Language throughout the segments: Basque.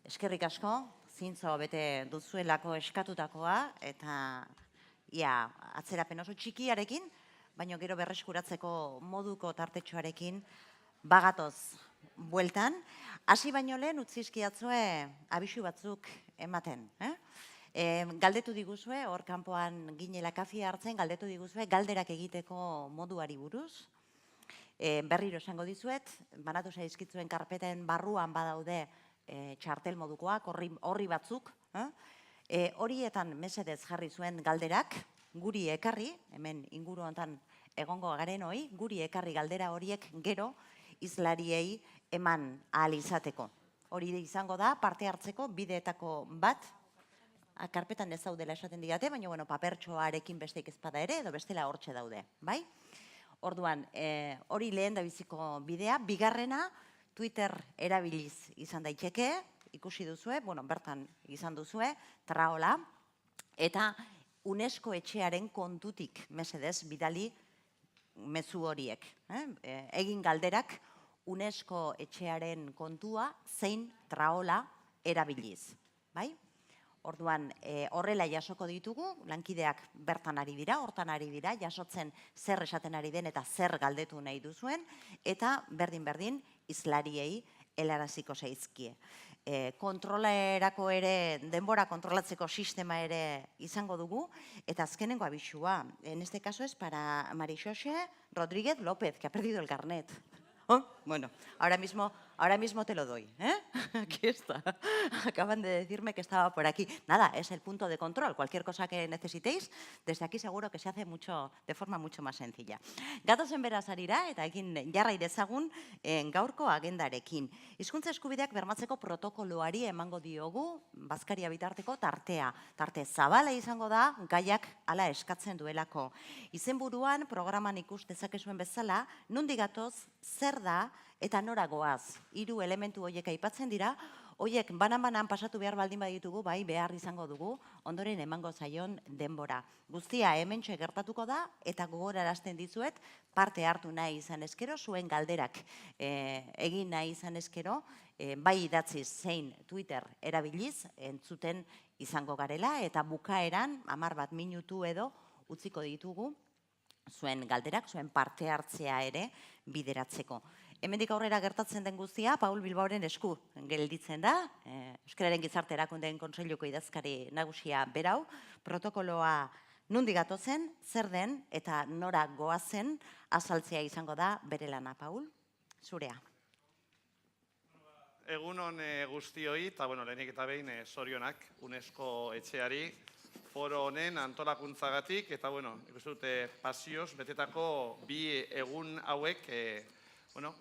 Eskerrik asko, zintzo bete duzuelako eskatutakoa, eta atzerapen oso txikiarekin, baina gero berreskuratzeko moduko tartetxoarekin bagatoz bueltan. Hasi baino lehen utzizkiatzue abisu batzuk ematen. Galdetu diguzue, hor kanpoan ginela kafia hartzen, galdetu diguzue galderak egiteko moduari buruz. Berriro esango dizuet, banatu zaizkitzuen karpeten barruan badaude txartel modukoak, horri batzuk. Horietan mesedez jarri zuen galderak, guri ekarri, hemen inguru honetan egongo garen hoi, guri ekarri galdera horiek gero izlariei eman ahal izateko. Hori izango da, parte hartzeko bideetako bat, karpetan ez daudela esaten digate, baina papertxoarekin besteik ezpada ere, edo bestela hortxe daude, bai? Orduan, hori lehen da biziko bidea, bigarrena, Twitter erabiliz izan daiteke, ikusi duzue, bertan izan duzue, traola, eta UNESCO etxearen kontutik, mesedez, bidali mezu horiek. Egin galderak UNESCO etxearen kontua zein traola erabiliz. Orduan, horrela jasoko ditugu, lankideak bertan ari dira, hortan ari dira, jasotzen zer esaten ari den eta zer galdetu nahi duzuen, eta berdin-berdin izlariei helaraziko zaizkie. Kontrolerako ere, denbora kontrolatzeko sistema ere izango dugu, eta azkenengo abisua. En este caso es para Marixoxe Rodríguez López, que ha perdido el carnet. Bueno, ahora mismo te lo doy. Aquí está. Acaban de decirme que estaba por aquí. Nada, es el punto de control. Cualquier cosa que necesitéis, desde aquí seguro que se hace de forma mucho más sencilla. Gatozen beraz arira, eta egin jarrai dezagun gaurko agendarekin. Hizkuntza eskubideak bermatzeko protokoloari emango diogu, bazkaria bitarteko tartea. Tarte zabala izango da, gaiak hala eskatzen duelako. Izenburuan, programan ikus dezakezuen bezala, nondik gatoz, zer da eta nora goaz. 3 elementu horiek aipatzen dira, horiek banan-banan pasatu behar baldin baditugu, bai behar izango dugu, ondoren emango zaion denbora. Guztia hementxe gertatuko da, eta gogorarazten dizuet, parte hartu nahi izan eskero, zuen galderak egin nahi izan eskero, bai idatziz zein Twitter erabiliz, entzuten izango garela, eta bukaeran, 10 minutu edo, utziko ditugu, zuen galderak, zuen parte hartzea ere bideratzeko. Hemendik aurrera gertatzen den guztia, Paul Bilbaoren esku gelditzen da, Euskararen Gizarte Erakundeen Kontseiluko idazkari nagusia berau, protokoloa nondik gatozen, zer den eta nora goazen azaltzea izango da bere lana. Paul, zurea. Egunon guztioi, eta lehenik eta behin zorionak UNESCO etxeari, foro honen antolakuntzagatik, eta ikusten dute pasioz betetako bi egun hauek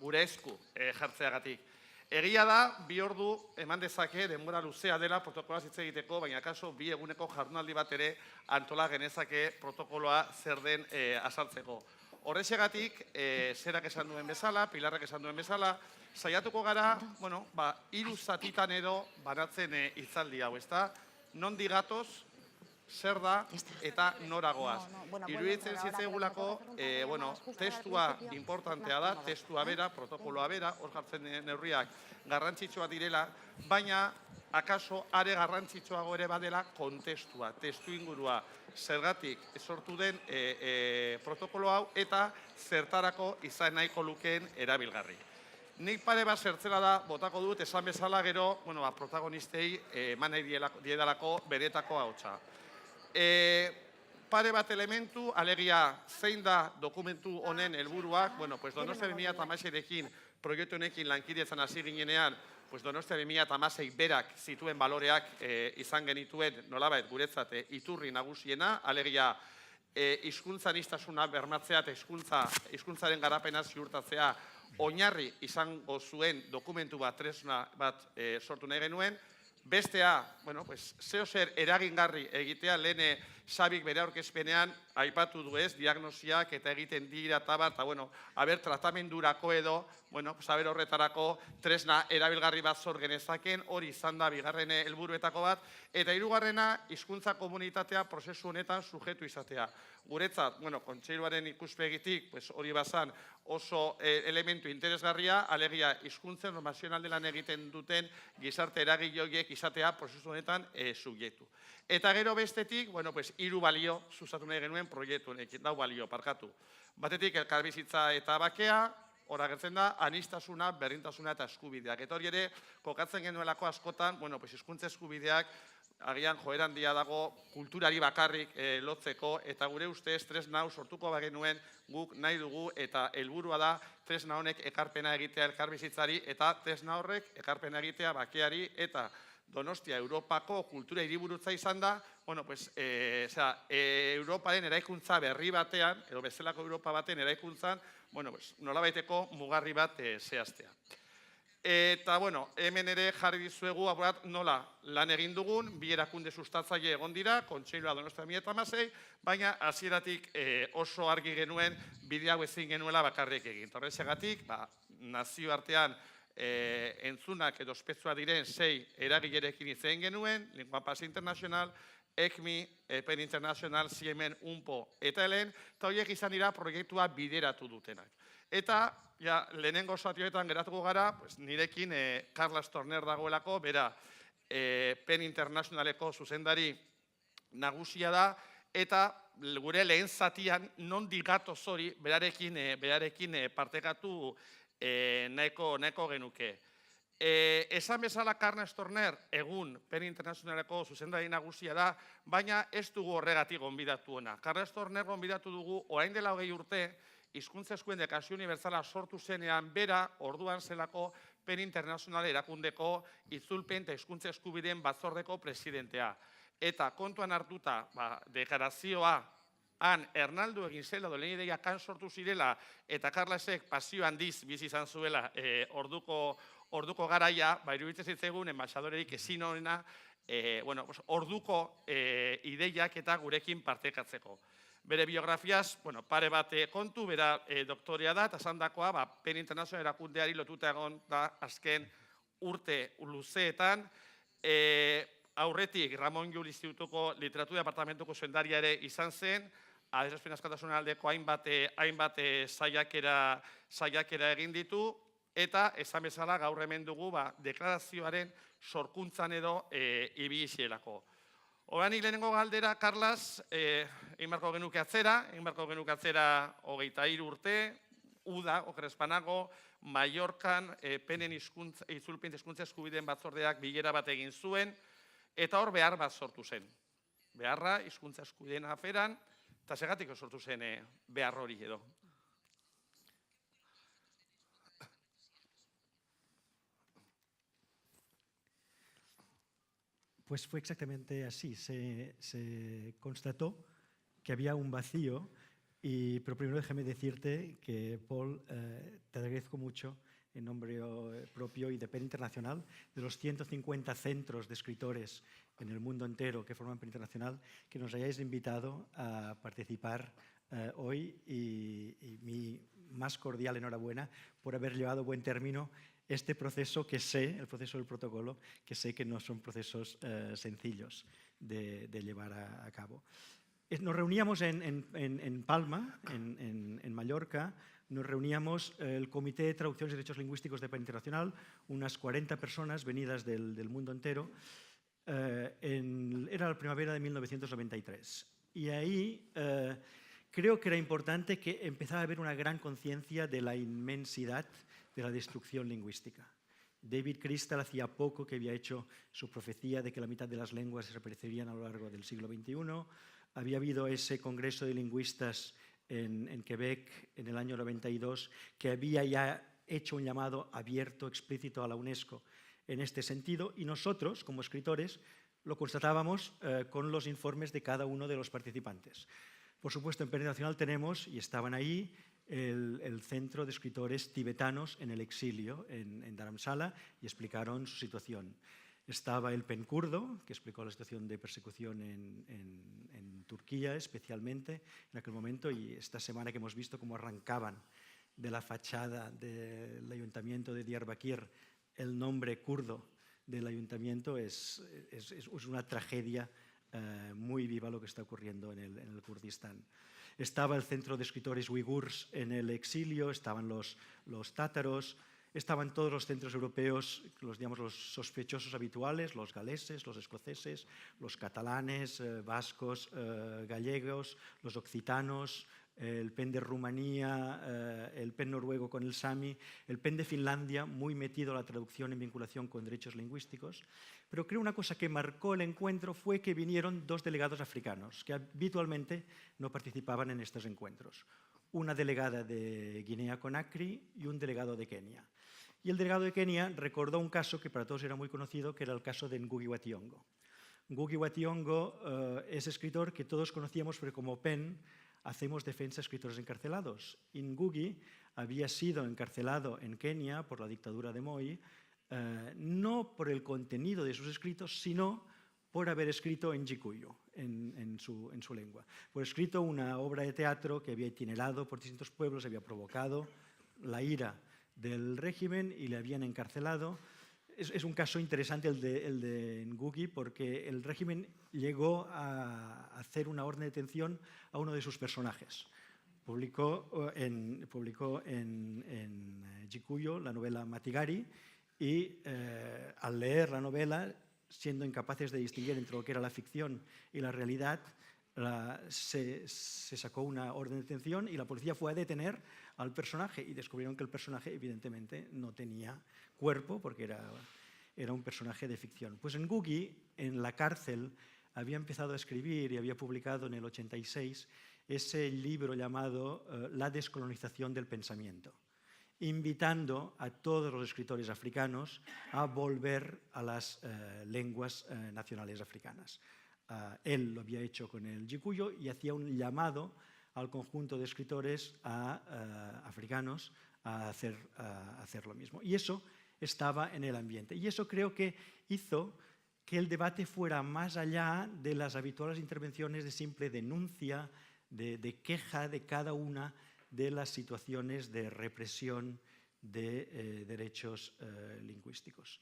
gure esku jartzeagatik. Egia da, 2 ordu eman dezake denbora luzea dela protokoloa hitz egiteko, baina kaso 2 eguneko jardunaldi bat ere antola genezake protokoloa zer den azaltzeko. Horrexegatik, zerak esan duen bezala, Pilarrak esan duen bezala, saiatuko gara, 3 zatitan edo banatzen hitzaldi hau, ezta? Nondik gatoz, zer da eta noragoaz. Iruditzen zitzaigulako, testua importantea da, testua bera, protokoloa bera, hor jartzen neurriak garrantzitsua direla, baina akaso are garrantzitsuago ere badela kontestua, testu ingurua, zergatik sortu den protokolo hau eta zertarako izan nahiko lukeen erabilgarri. Nik pare bat zertzela da, botako dut, esan bezala gero, protagonistei eman nahi diedalako benetako hautsa. Pare bat elementu, alegia zein da dokumentu honen helburuak, Donostia 2016-ekin, proiektu honekin lankidetzan hasi ginenean, Donostia 2016 berak zituen baloreak izan genituen nolabait guretzat iturri nagusiena, alegia hizkuntza aniztasuna bermatzea eta hizkuntzaren garapena ziurtatzea oinarri izango zuen dokumentu bat, tresna bat sortu nahi genuen. Bestea, zeo zer eragingarri egitea, lehen Xabik bere aurkezpenean aipatu du ez, diagnosiak eta egiten dira eta bar, eta bueno, haber tratamendurako edo, bueno, haber horretarako tresna erabilgarri bat zor genezaken, hori izan da bigarren helburuetako bat, eta hirugarrena hizkuntza komunitatea prozesu honetan sujetu izatea. Guretzat, bueno, kontseiluaren ikuspegitik, pues hori bazan oso elementu interesgarria, alegia hizkuntzen normazional delan egiten duten gizarte eragileek izatea prozesu honetan subjektu. Eta gero bestetik, bueno, pues 3 balio sustatu nahi genuen proiektu honekin, 4 balio parkatu. Batetik elkarbizitza eta bakea, hor agertzen da, aniztasuna, berdintasuna eta eskubideak. Eta hori ere, kokatzen genuelako askotan, bueno, pues hizkuntza eskubideak agian joeran handia dago kulturari bakarrik lotzeko, eta gure ustez tresna hau sortuko bagenuen guk nahi dugu, eta helburua da tresna honek ekarpena egitea elkarbizitzari, eta tresna horrek ekarpena egitea bakeari, eta Donostia Europako kultura hiriburutza izan da, bueno, pues, Europaren eraikuntza berri batean, edo bezalako Europa baten eraikuntzan, bueno, pues, nolabaiteko mugarri bat zehaztea. Eta, bueno, hemen ere jarri dizuegu apurat nola lan egin dugun, 2 erakunde sustatzaile egon dira, Kontseilua Donostia 2016, baina hasieratik oso argi genuen bide hau ezin genuela bakarrik egin. Horrexegatik, nazioartean entzunak edo ospetsua diren 6 eragilerekin hitz egin genuen, Lingua Paz Internacional, ECMI, PEN International, CIEMEN, UNPO eta ELEN, eta horiek izan dira proiektua bideratu dutenak. Eta, lehenengo zatioetan geratuko gara, nirekin Carles Torner dagoelako, bera PEN Internationaleko zuzendari nagusia da, eta gure lehen zatian non digatoz hori berarekin partekatu nahiko genuke. Esan bezala Carles Torner egun PEN Internationaleko zuzendari nagusia da, baina ez dugu horregatik gonbidatu ona. Carles Torner gonbidatu dugu orain dela 20 urte, hizkuntza eskubideen deklarazio unibertsala sortu zenean bera orduan zelako PEN International erakundeko itzulpen eta hizkuntza eskubideen batzordeko presidentea. Eta kontuan hartuta deklarazioa han Ernaldu egin zela, lehen ideiak han sortu zirela, eta Carlesek pasio handiz bizi izan zuela orduko garaia, iruditzen zitzaigun enbaxadorerik ezin honena, orduko ideiak eta gurekin partekatzeko. Bere biografiaz, pare bat kontu, bera doktorea da, eta zandakoa, PEN International erakundeari lotuta egon da azken urte luzeetan, aurretik Ramon Llull Institutuko Literatura Departamentuko zuendaria ere izan zen, adierazpen askatasunaren aldeko hainbat saiakera egin ditu, eta esan bezala gaur hemen dugu deklarazioaren sorkuntzan edo ibilizielako. Horanik lehenengo galdera, Carles, egin barko genuke atzera 23 urte, Uda, okerrezpanago, Mallorcan, PEN-en itzulpen hizkuntza eskubideen batzordeak bilera bat egin zuen, eta hor behar bat sortu zen. Beharra, hizkuntza eskubideen aferan, eta segatik sortu zen behar hori edo. Pues fue exactamente así. Se constató que había un vacío, pero primero déjame decirte que, Paul, te agradezco mucho en nombre propio y de PEN Internacional, de los 150 centros de escritores en el mundo entero que forman PEN Internacional, que nos hayáis invitado a participar hoy, y mi más cordial enhorabuena por haber llevado a buen término este proceso que sé, el proceso del protocolo, que sé que no son procesos sencillos de llevar a cabo. Nos reuníamos en Palma, en Mallorca, nos reuníamos el Comité de Traducciones y Derechos Lingüísticos de PEN Internacional, unas 40 personas venidas del mundo entero. Era la primavera de 1993. Y ahí creo que era importante que empezara a haber una gran conciencia de la inmensidad de la destrucción lingüística. David Crystal hacía poco que había hecho su profecía de que la mitad de las lenguas desaparecerían a lo largo del siglo XXI. Había habido ese congreso de lingüistas en Quebec en el año 92 que había ya hecho un llamado abierto, explícito a la UNESCO en este sentido, y nosotros, como escritores, lo constatábamos con los informes de cada uno de los participantes. Por supuesto, en PEN Internacional tenemos, y estaban ahí, el Centro de Escritores Tibetanos en el Exilio, en Dharamsala, y explicaron su situación. Estaba el PEN kurdo, que explicó la situación de persecución en Turquía especialmente en aquel momento, y esta semana que hemos visto cómo arrancaban de la fachada del ayuntamiento de Diyarbakir el nombre kurdo del ayuntamiento, es una tragedia muy viva lo que está ocurriendo en el Kurdistán. Estaba el centro de escritores uigurs en el exilio, estaban los tátaros, estaban todos los centros europeos, los sospechosos habituales, los galeses, los escoceses, los catalanes, vascos, gallegos, los occitanos, el PEN de Rumanía, el PEN noruego con el Sami, el PEN de Finlandia, muy metido a la traducción en vinculación con derechos lingüísticos. Pero creo una cosa que marcó el encuentro fue que vinieron 2 delegados africanos que habitualmente no participaban en estos encuentros. Una delegada de Guinea-Conakry y un delegado de Kenia. Y el delegado de Kenia recordó un caso que para todos era muy conocido, que era el caso de Ngugi wa Thiong'o. Ngugi wa Thiong'o es escritor que todos conocíamos, pero como PEN hacemos defensa a escritores encarcelados. Y Ngugi había sido encarcelado en Kenia por la dictadura de Moi, no por el contenido de sus escritos, sino por haber escrito en Gikuyu, en su lengua. Por escrito una obra de teatro que había itinerado por distintos pueblos, había provocado la ira del régimen y le habían encarcelado. Es un caso interesante el de Ngugi, porque el régimen llegó a hacer una orden de detención a uno de sus personajes. Publicó en Gikuyu la novela Matigari y al leer la novela, siendo incapaces de distinguir entre lo que era la ficción y la realidad, se sacó una orden de detención y la policía fue a detener al personaje y descubrieron que el personaje evidentemente no tenía cuerpo porque era un personaje de ficción. Pues Ngugi en la cárcel había empezado a escribir y había publicado en el 86 ese libro llamado La descolonización del pensamiento, invitando a todos los escritores africanos a volver a las lenguas nacionales africanas. Él lo había hecho con el Gikuyu y hacía un llamado al conjunto de escritores africanos a hacer lo mismo. Y eso estaba en el ambiente. Y eso creo que hizo que el debate fuera más allá de las habituales intervenciones de simple denuncia, de queja de cada una de las situaciones de represión de derechos lingüísticos.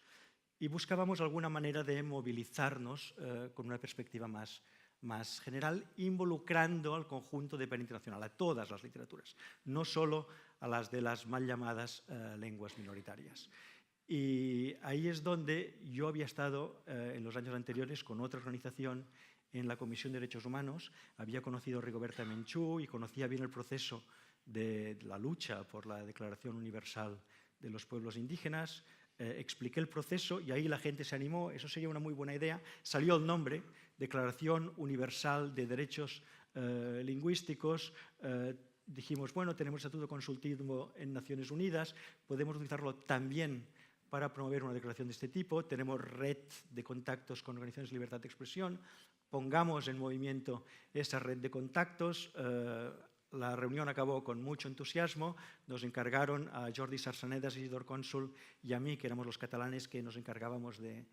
Y buscábamos alguna manera de movilizarnos con una perspectiva más general, involucrando al conjunto de PEN internacional, a todas las literaturas, no solo a las de las mal llamadas lenguas minoritarias. Y ahí es donde yo había estado en los años anteriores con otra organización en la Comisión de Derechos Humanos, había conocido a Rigoberta Menchú y conocía bien el proceso de la lucha por la Declaración Universal de los Pueblos Indígenas. Expliqué el proceso y ahí la gente se animó, eso sería una muy buena idea. Salió el nombre, Declaración Universal de Derechos Lingüísticos. Dijimos, bueno, tenemos estatuto consultivo en Naciones Unidas, podemos utilizarlo también para promover una declaración de este tipo. Tenemos red de contactos con organizaciones de libertad de expresión, pongamos en movimiento esa red de contactos. La reunión acabó con mucho entusiasmo, nos encargaron a Jordi Sarsanedas, Isidor Cónsul y a mí, que éramos los catalanes que nos encargábamos de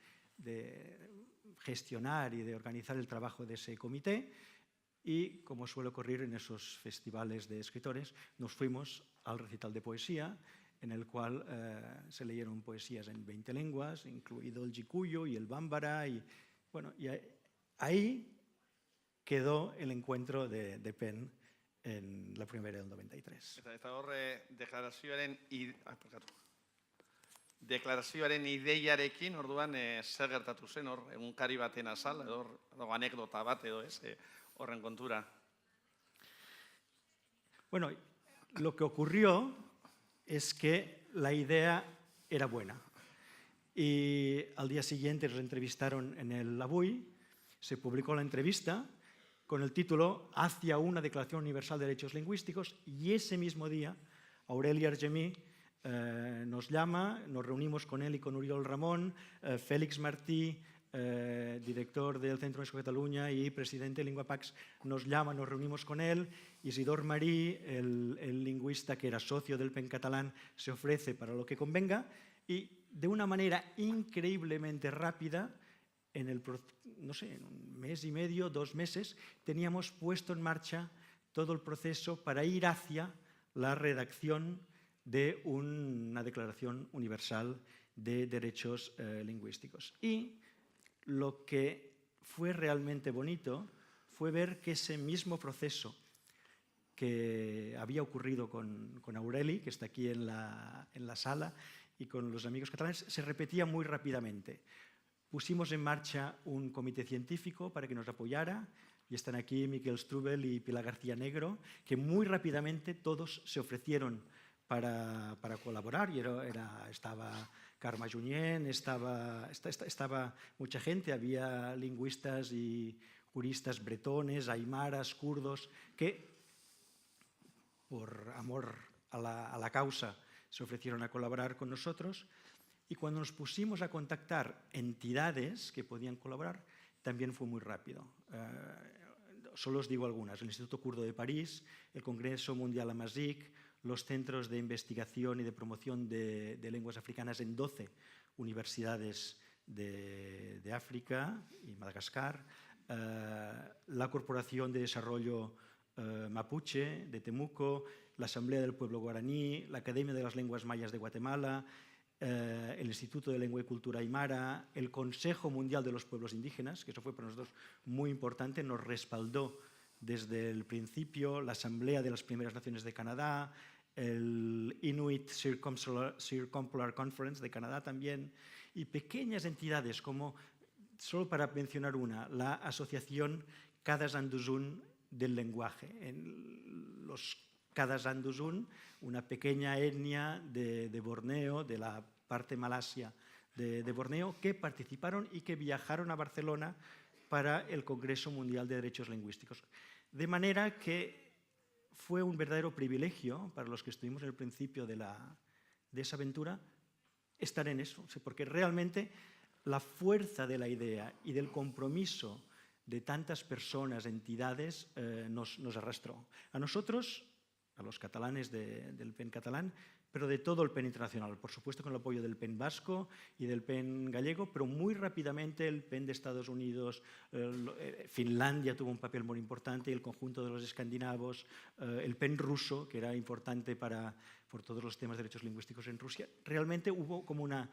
gestionar y de organizar el trabajo de ese comité, y como suele ocurrir en esos festivales de escritores, nos fuimos al recital de poesía, en el cual se leyeron poesías en 20 lenguas, incluido el Gikuyu y el Bambara, y bueno, y ahí quedó el encuentro de PEN en la primavera del 93. Eta horre deklarazioaren ideiarekin, orduan, zer gertatu zen, egunkari baten azal, edo anekdota bat, edo ez, horren kontura. Bueno, lo que ocurrió es que la idea era buena. Y al día siguiente nos entrevistaron en el Avui, se publicó la entrevista con el título Hacia una Declaración Universal de Derechos Lingüísticos, y ese mismo día Aureli Argemí nos llama, nos reunimos con él y con Oriol Ramón, Félix Martí, director del Centro UNESCO Cataluña y presidente de Linguapax, nos llama, nos reunimos con él. Isidor Marí, el lingüista que era socio del PEN catalán, se ofrece para lo que convenga, y de una manera increíblemente rápida, no sé, en un mes y medio, 2 meses, teníamos puesto en marcha todo el proceso para ir hacia la redacción de una Declaración Universal de Derechos Lingüísticos. Y lo que fue realmente bonito fue ver que ese mismo proceso que había ocurrido con Aureli, que está aquí en la sala, y con los amigos catalanes, se repetía muy rápidamente. Pusimos en marcha un comité científico para que nos apoyara, y están aquí Miquel Strubel y Pilar García Negro, que muy rápidamente todos se ofrecieron para colaborar, y estaba Carme Junyent, estaba mucha gente, había lingüistas y juristas bretones, aymaras, kurdos, que por amor a la causa se ofrecieron a colaborar con nosotros, y cuando nos pusimos a contactar entidades que podían colaborar, también fue muy rápido. Solo os digo algunas: el Instituto Kurdo de París, el Congreso Mundial Amazigh, los centros de investigación y de promoción de lenguas africanas en 12 universidades de África y Madagascar, la Corporación de Desarrollo Mapuche de Temuco, la Asamblea del Pueblo Guaraní, la Academia de las Lenguas Mayas de Guatemala, el Instituto de Lengua y Cultura Aymara, el Consejo Mundial de los Pueblos Indígenas, que eso fue para nosotros muy importante, nos respaldó desde el principio, la Asamblea de las Primeras Naciones de Canadá, el Inuit Circumpolar Conference de Canadá también, y pequeñas entidades como, solo para mencionar una, la Asociación Kadazandusun del lenguaje. En los Kadazandusun, una pequeña etnia de Borneo, de la parte malasia de Borneo, que participaron y que viajaron a Barcelona para el Congreso Mundial de Derechos Lingüísticos. De manera que fue un verdadero privilegio para los que estuvimos en el principio de esa aventura estar en eso, porque realmente la fuerza de la idea y del compromiso de tantas personas, entidades, nos arrastró. A nosotros, a los catalanes del PEN catalán, pero de todo el PEN internacional, por supuesto con el apoyo del PEN vasco y del PEN gallego, pero muy rápidamente el PEN de Estados Unidos, Finlandia tuvo un papel muy importante, y el conjunto de los escandinavos, el PEN ruso, que era importante por todos los temas de derechos lingüísticos en Rusia. Realmente hubo como una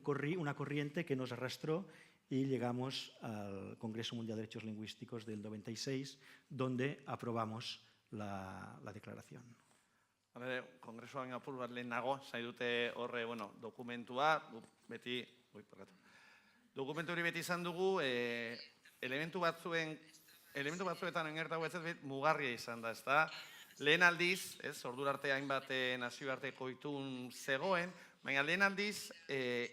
corriente que nos arrastró, y llegamos al Congreso Mundial de Derechos Lingüísticos del 96, donde aprobamos la declaración. Kongresuan apur bat lehenago, nahi dute horre, dokumentua, beti, dokumentu hori beti izan dugu, elementu batzuetan engertago ez mugarria izan da, ezta? Lehen aldiz, ordura arte hainbat nazioarteko itun zegoen, baina lehen aldiz,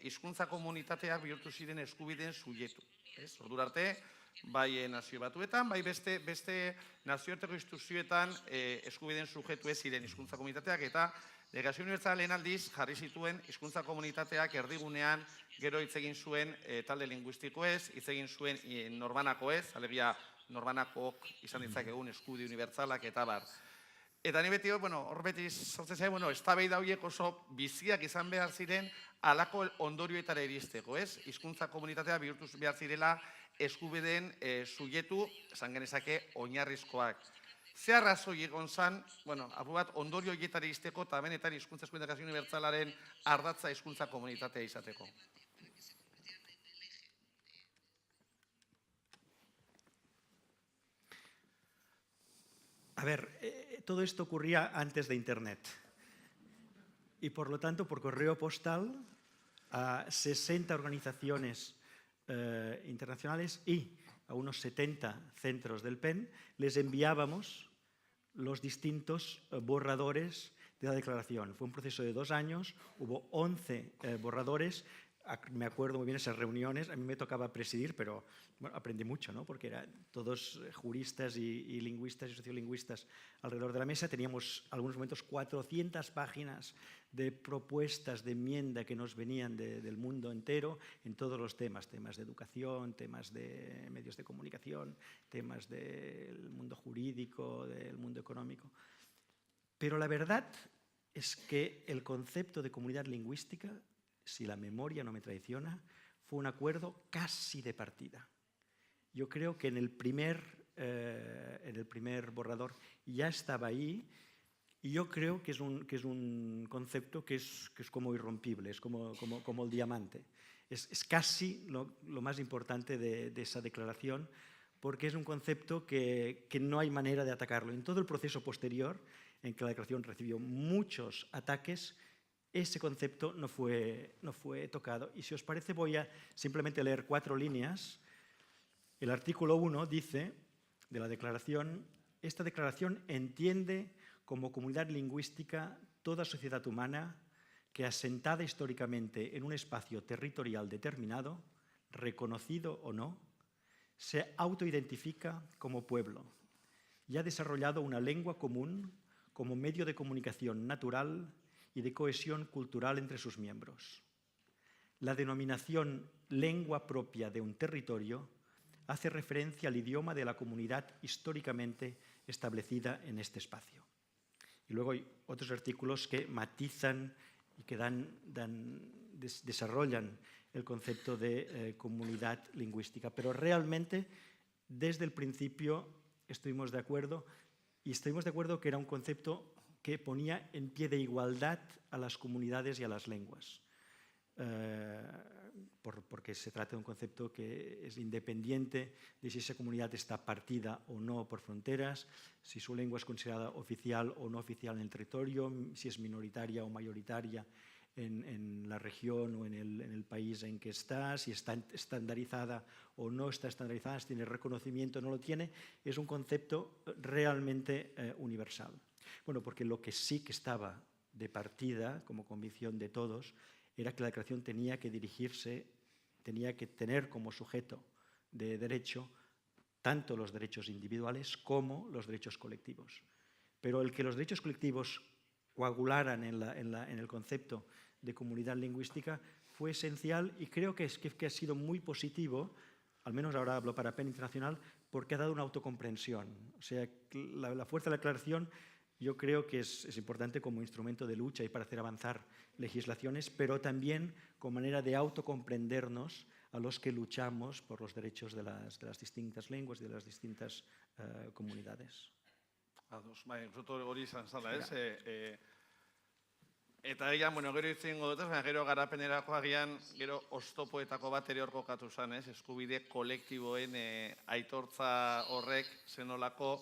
hizkuntza komunitateak bihurtu ziren eskubideen subjektu. Ordura arte, bai nazio batuetan, bai beste nazioarteko instituzioetan eskubideen subjektu ez ziren hizkuntza komunitateak, eta Delegazio Unibertsala lehen aldiz jarri zituen hizkuntza komunitateak erdigunean, gero hitz egin zuen talde linguistikoez, hitz egin zuen norbanakoez, alegia norbanakook izan ditzakegun eskubide unibertsalak eta bar. Eta ni beti, hor beti sortzen zaigu, eztabaida horiek oso biziak izan behar ziren halako ondorioetara iristeko, ez? Hizkuntza komunitatea bihurtu behar zirela eskubideen subjektu, esan genezake, oinarrizkoak. Ze arrazoi egon zan, apu bat, ondorio horietara iristeko, eta benetan hizkuntza Delegazio Unibertsalaren ardatza hizkuntza komunitatea izateko. A ver, todo esto ocurría antes de Internet, y por lo tanto por correo postal a 60 organizaciones internacionales y a unos 70 centros del PEN les enviábamos los distintos borradores de la declaración. Fue un proceso de 2 años, hubo 11 borradores. Me acuerdo muy bien esas reuniones, a mí me tocaba presidir, pero aprendí mucho, ¿no? Porque eran todos juristas y lingüistas y sociolingüistas alrededor de la mesa. Teníamos, en algunos momentos, 400 páginas de propuestas de enmienda que nos venían del mundo entero en todos los temas de educación, temas de medios de comunicación, temas del mundo jurídico, del mundo económico. Pero la verdad es que el concepto de comunidad lingüística si la memoria no me traiciona, fue un acuerdo casi de partida. Yo creo que en el primer borrador ya estaba ahí, y yo creo que es un concepto que es como irrompible, es como el diamante. Es casi lo más importante de esa declaración, porque es un concepto que no hay manera de atacarlo. En todo el proceso posterior, en que la declaración recibió muchos ataques, ese concepto no fue tocado. Y si os parece, voy a simplemente leer 4 líneas. El artículo 1 dice de la declaración: esta declaración entiende como comunidad lingüística toda sociedad humana que, asentada históricamente en un espacio territorial determinado, reconocido o no, se autoidentifica como pueblo y ha desarrollado una lengua común como medio de comunicación natural y de cohesión cultural entre sus miembros. La denominación lengua propia de un territorio hace referencia al idioma de la comunidad históricamente establecida en este espacio. Y luego hay otros artículos que matizan y que desarrollan el concepto de comunidad lingüística. Pero realmente, desde el principio, estuvimos de acuerdo, y estuvimos de acuerdo que era un concepto que ponía en pie de igualdad a las comunidades y a las lenguas. Porque se trata de un concepto que es independiente de si esa comunidad está partida o no por fronteras, si su lengua es considerada oficial o no oficial en el territorio, si es minoritaria o mayoritaria en la región o en el país en que está, si está estandarizada o no está estandarizada, si tiene reconocimiento o no lo tiene. Es un concepto realmente universal. Bueno, porque lo que sí que estaba de partida, como convicción de todos, era que la declaración tenía que dirigirse, tenía que tener como sujeto de derecho tanto los derechos individuales como los derechos colectivos. Pero el que los derechos colectivos coagularan en el concepto de comunidad lingüística fue esencial, y creo que ha sido muy positivo, al menos ahora hablo para PEN Internacional, porque ha dado una autocomprensión. O sea, la fuerza de la declaración yo creo que es importante como instrumento de lucha y para hacer avanzar legislaciones, pero también como manera de autocomprendernos a los que luchamos por los derechos de las distintas lenguas y de las distintas comunidades. Ados, bai, hori izan zala, ez? Eta egian, gero itzingo dutaz, baina gero garapenerako agian, gero oztopoetako bat ere hor kokatu zen, ez? Eskubide kolektiboen aitortza horrek zenolako,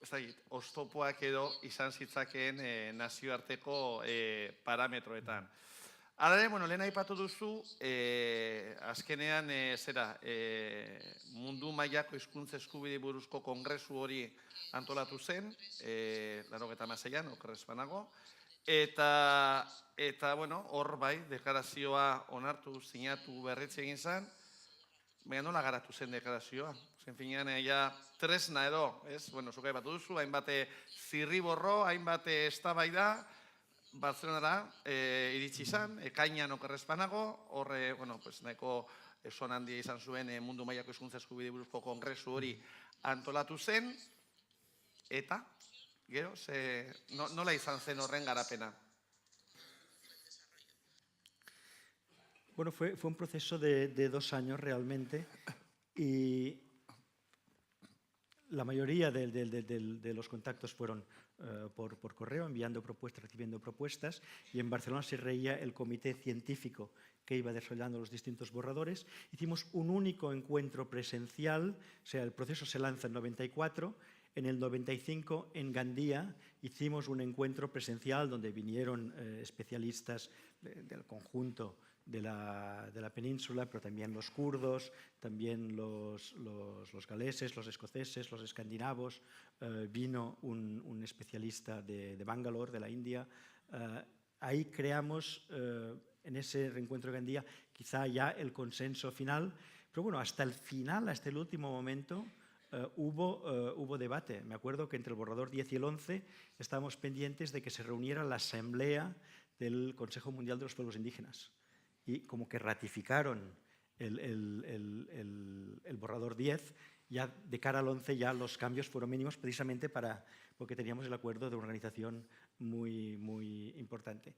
ez da, oztopoak edo izan zitzakeen nazioarteko parametroetan. Hala ere, lehen aipatu duzu, azkenean, mundu mailako hizkuntza eskubide buruzko kongresu hori antolatu zen, 1996an, okerrez banago, eta hor bai, deklarazioa onartu, sinatu, berritze egin zen, baina nola garatu zen deklarazioa? Zen finean, tresna edo, zuk aipatu duzu, hainbat zirriborro, hainbat eztabaida, Bartzelonara iritsi izan, ekainean okerrez banago, horre, nahiko son handia izan zuen mundu mailako hizkuntza eskubide buruzko kongresu hori antolatu zen, eta, gero, nola izan zen horren garapena? Bueno, fue un proceso de 2 años realmente, y la mayoría de los contactos fueron por correo, enviando propuestas, recibiendo propuestas, y en Barcelona se reía el comité científico que iba desarrollando los distintos borradores. Hicimos un único encuentro presencial, o sea, el proceso se lanza en 94, en el 95 en Gandía hicimos un encuentro presencial donde vinieron especialistas del conjunto de la península, pero también los kurdos, también los galeses, los escoceses, los escandinavos. Vino un especialista de Bangalore, de la India. Ahí creamos, en ese reencuentro de Gandía, quizá ya el consenso final. Pero bueno, hasta el final, hasta el último momento, hubo debate. Me acuerdo que entre el borrador 10 y el 11 estábamos pendientes de que se reuniera la Asamblea del Consejo Mundial de los Pueblos Indígenas. Y como que ratificaron el borrador 10, ya de cara al 11 ya los cambios fueron mínimos, precisamente porque teníamos el acuerdo de una organización muy, muy importante.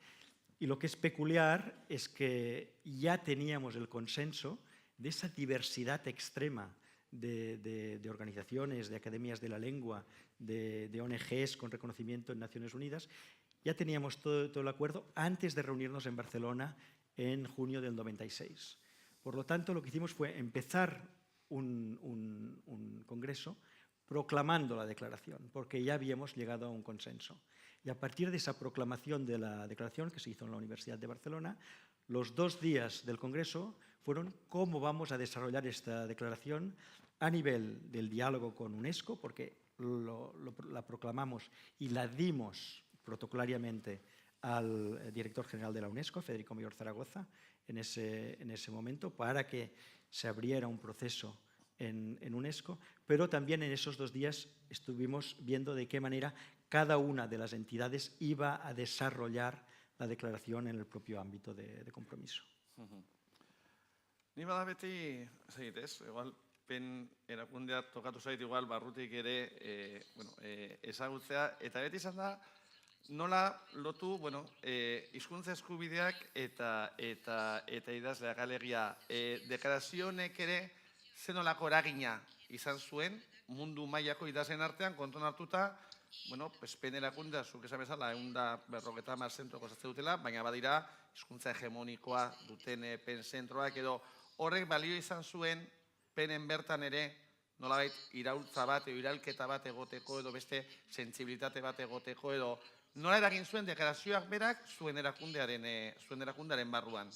Y lo que es peculiar es que ya teníamos el consenso de esa diversidad extrema de organizaciones, de academias de la lengua, de ONGs con reconocimiento en Naciones Unidas. Ya teníamos todo el acuerdo antes de reunirnos en Barcelona en junio del 96. Por lo tanto, lo que hicimos fue empezar un congreso proclamando la declaración, porque ya habíamos llegado a un consenso. Y a partir de esa proclamación de la declaración, que se hizo en la Universidad de Barcelona, los 2 días del congreso fueron cómo vamos a desarrollar esta declaración a nivel del diálogo con UNESCO, porque la proclamamos y la dimos protocolariamente al director general de la UNESCO, Federico Mayor Zaragoza, en ese momento, para que se abriera un proceso en UNESCO, pero también en esos 2 días estuvimos viendo de qué manera cada una de las entidades iba a desarrollar la declaración en el propio ámbito de compromiso. Ni bada beti, segitez, igual, pen erakundea tokatu zait, igual, barrutik ere, ezagutzea, eta beti izan da, nola lotu, hizkuntza eskubideak eta idazleak alegia. Deklarazionek ere, zenolako eragina izan zuen, mundu mailako idazleen artean, kontuan hartuta, pen erakundea, zuk esan bezala, 150 zentroko osatzen dutela, baina badira, hizkuntza hegemonikoa duten pen zentroak, edo horrek balio izan zuen, penen bertan ere, nolabait iraultza bat, edo iraulketa bat egoteko, edo beste sentsibilitate bat egoteko, edo nola eragin zuen deklarazioak berak zuen erakundearen barruan.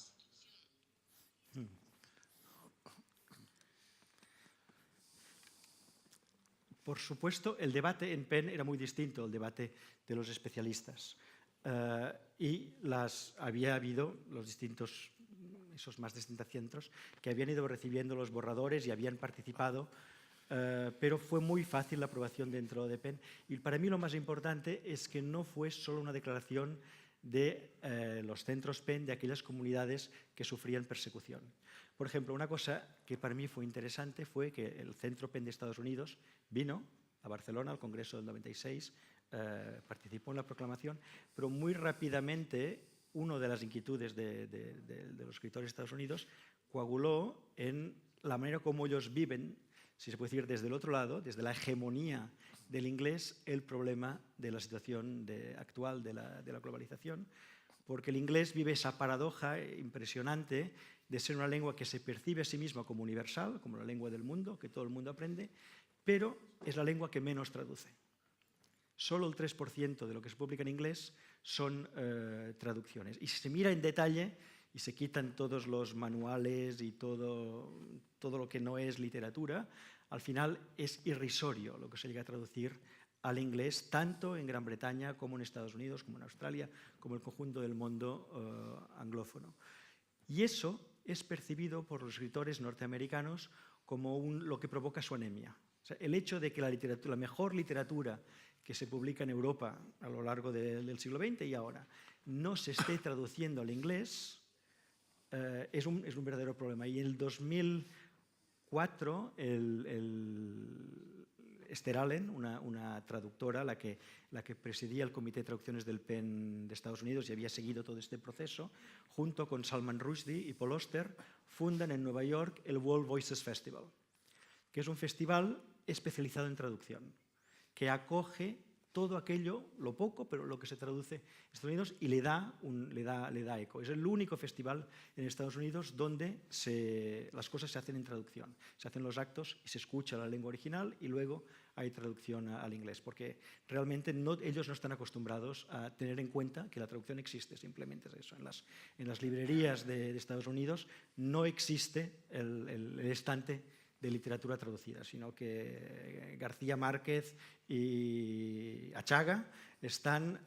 Por supuesto, el debate en PEN era muy distinto al debate de los especialistas. Y había habido esos más de 60 centros que habían ido recibiendo los borradores y habían participado, pero fue muy fácil la aprobación dentro de PEN. Y para mí lo más importante es que no fue solo una declaración de los centros PEN, de aquellas comunidades que sufrían persecución. Por ejemplo, una cosa que para mí fue interesante fue que el Centro PEN de Estados Unidos vino a Barcelona al Congreso del 96, participó en la proclamación, pero muy rápidamente una de las inquietudes de los escritores de Estados Unidos coaguló en la manera como ellos viven, si se puede decir desde el otro lado, desde la hegemonía del inglés, el problema de la situación actual de la globalización, porque el inglés vive esa paradoja impresionante de ser una lengua que se percibe a sí misma como universal, como la lengua del mundo, que todo el mundo aprende, pero es la lengua que menos traduce. Solo el 3% de lo que se publica en inglés son traducciones. Y si se mira en detalle y se quitan todos los manuales y todo lo que no es literatura, al final es irrisorio lo que se llega a traducir al inglés, tanto en Gran Bretaña como en Estados Unidos, como en Australia, como en el conjunto del mundo anglófono. Y eso es percibido por los escritores norteamericanos como lo que provoca su anemia. O sea, el hecho de que la mejor literatura que se publica en Europa a lo largo del siglo XX y ahora no se esté traduciendo al inglés es un verdadero problema. Y en el 2004, Esther Allen, una traductora, la que presidía el Comité de Traducciones del PEN de Estados Unidos y había seguido todo este proceso, junto con Salman Rushdie y Paul Auster, fundan en Nueva York el World Voices Festival, que es un festival especializado en traducción, que acoge todo aquello, lo poco, pero lo que se traduce en Estados Unidos y le da eco. Es el único festival en Estados Unidos donde las cosas se hacen en traducción. Se hacen los actos y se escucha la lengua original y luego hay traducción al inglés, porque realmente ellos no están acostumbrados a tener en cuenta que la traducción existe, simplemente es eso. En las librerías de Estados Unidos no existe el estante de literatura traducida, sino que García Márquez y Achaga están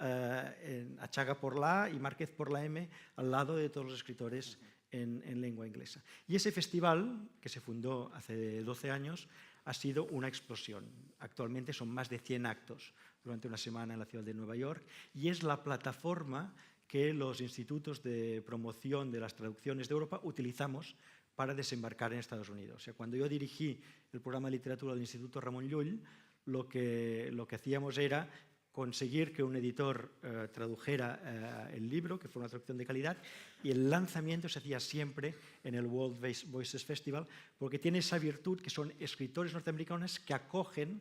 Achaga por la A y Márquez por la M al lado de todos los escritores en lengua inglesa. Y ese festival, que se fundó hace 12 años, ha sido una explosión. Actualmente son más de 100 actos durante una semana en la ciudad de Nueva York y es la plataforma que los institutos de promoción de las traducciones de Europa utilizamos para desembarcar en Estados Unidos. O sea, cuando yo dirigí el programa de literatura del Instituto Ramon Llull, lo que hacíamos era conseguir que un editor tradujera el libro, que fue una traducción de calidad, y el lanzamiento se hacía siempre en el World Voices Festival, porque tiene esa virtud que son escritores norteamericanos que acogen